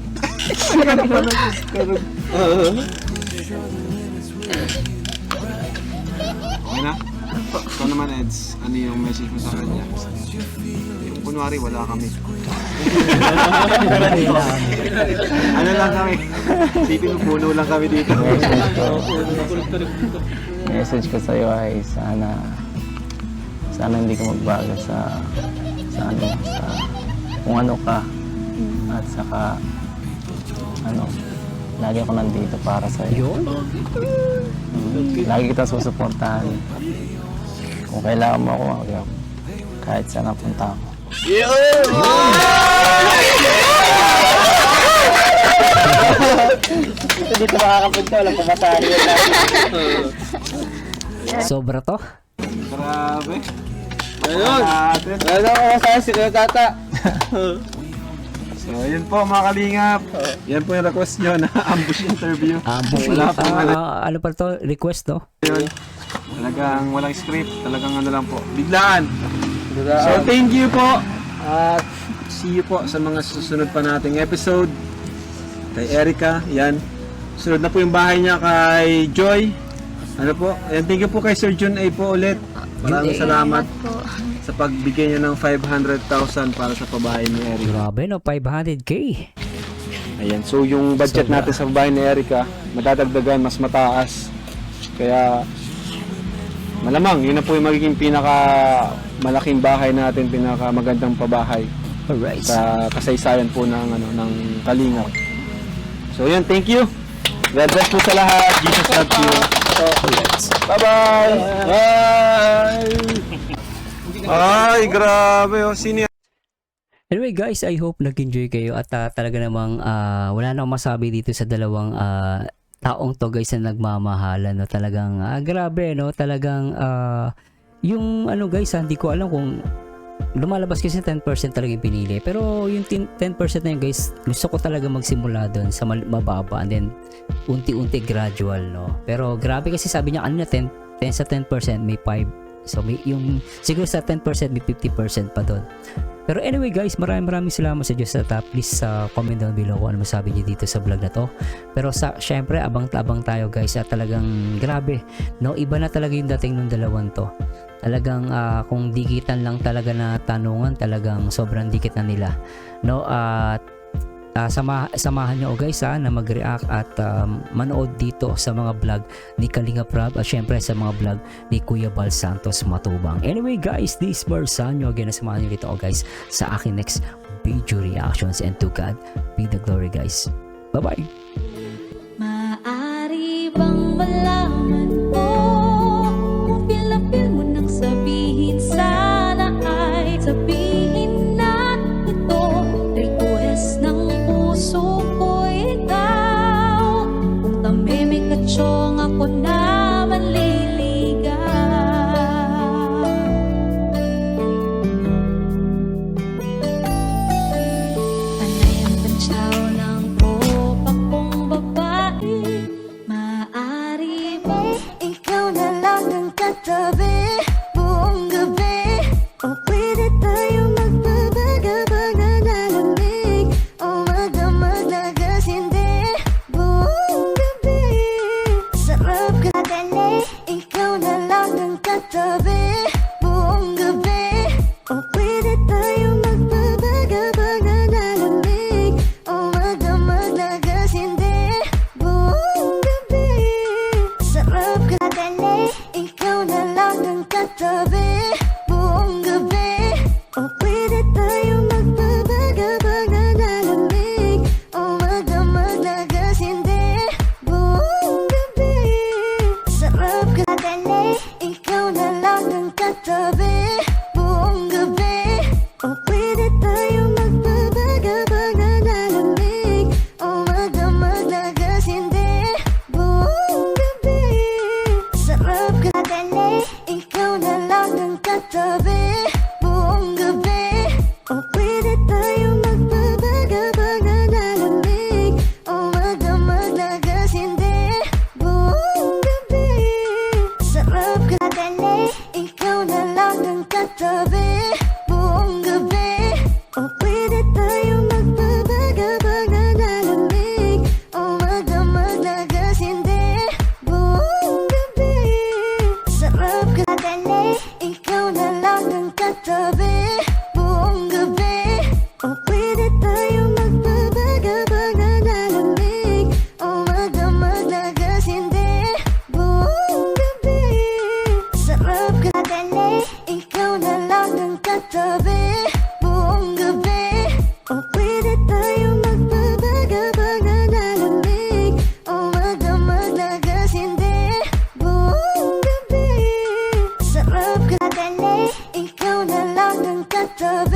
Okay na? Ikaw naman, Eds. Ano yung message mo sa kanya? Yung kunwari, wala kami. Ano lang kami? Sipin mo, puno lang kami dito. Message ko sa'yo ay sana hindi ka magbago sa kung ano ka at saka lagi ako nandito para sa'yo. Lagi kita susuportahan. Kung kailangan mo ako, kahit saan napunta ako. Dito makakapunta, walang pamasahe. Sobra to. Grabe. Ayun. Wala na ako masaya si Kuya Tata. So, yun po mga kalingap. Yan po yung request nyo na ambush interview. Wala pa Ano pa to? Request, no? yun. Talagang walang script. Talagang ano lang po. Biglaan. So, thank you po. At see you po sa mga susunod pa nating episode. Kay Erica, yan. Sunod na po yung bahay niya kay Joy. Ano po? Ayan, thank you po kay Sir Jun A po ulit. Maraming salamat sa pagbigay niya ng 500,000 para sa pabahay ni Erica. Grabe, no? 500k. Ayan, so yung budget natin sa bahay ni Erica, madadagdagan, mas mataas. Kaya, malamang, yun na po yung magiging pinaka malaking bahay natin, pinaka magandang pabahay Alright. sa kasaysayan po ng, ng Kalingap. So yun, thank you. God bless po sa lahat. Jesus loves you. Bye-bye! Bye! Ay, grabe. Oh, sino yan? Anyway guys, I hope nag-enjoy kayo at talaga namang wala na akong masabi dito sa dalawang taong to guys na nagmamahalan, no? Talagang grabe, no? Talagang yung ano guys, hindi ko alam kung lumalabas kasi 10% talaga yung pinili, pero yung 10% na yun guys, gusto ko talaga magsimula doon sa mababa and then unti-unti gradual, no? Pero grabe kasi sabi niya kanina 10 sa 10% may 5, so may yung siguro sa 10% may 50% pa doon. Pero anyway guys, maraming salamat sa Diyos at please comment down below kung ano masabi niyo dito sa vlog na to. Pero syempre abang-abang tayo guys at talagang grabe, no? Iba na talaga yung dating ng dalawang to. Talagang kung dikitan lang talaga na tanungan, talagang sobrang dikit na nila, no? At samahan nyo guys na mag-react at manood dito sa mga vlog ni Kalinga Prab at syempre sa mga vlog ni Kuya Bal Santos Matubang. Anyway guys, this is Marsanyo again, samahan nyo dito guys sa aking next video reactions, and to God be the glory guys. Bye bye. Maaari bang malaman mo kung pila-pil mo nang sabihin, sana ay sabihin na ito, request ng puso ko ikaw. Kung tamimik at siyong ako na manliligaw. Panay ang pantsaw ng tropa kong babae. Maaari ba ikaw na lang ang katabi buong gabi? O pwede tayo magpabaga-baga na lamig, o magdamag na gas, hindi buong gabi. Sarap ka dali, ikaw na lang ang katabi buong gabi. O pwede tayo magpabaga-baga na lamig, o magdamag na gas, hindi buong gabi. Sarap ka dali, ikaw na lang ang katabi buong gabi. O pwede tayo magpabaga-baga na lamig, o magdamag na gas, hindi buong gabi. Sarap ka dali, ikaw na lang ang katabi buong gabi. O pwede tayo magpabaga-baga na lamig, o magdamag na gas, hindi buong gabi. Sarap ka dali, ikaw na lang ang katabi buong gabi. O pwede tayo magpabaga-baga na lamig, o magdamag na gas, hindi buong gabi. Sarap ka dali, ikaw na lang ang katabi buong gabi. O pwede tayo magpabaga-baga na lamig, o magdamag na gas, hindi buong gabi. Sarap ka dali, ikaw na lang ang katabi buong gabi. O pwede tayo magpabaga-baga na lamig, o magdamag na gas, hindi buong gabi. Sarap ka dali, ikaw na lang ang katabi buong gabi. O pwede tayo magpabaga-baga na lamig, o magdamag na gas, hindi buong gabi. Sarap ka dali, ikaw na lang ang katabi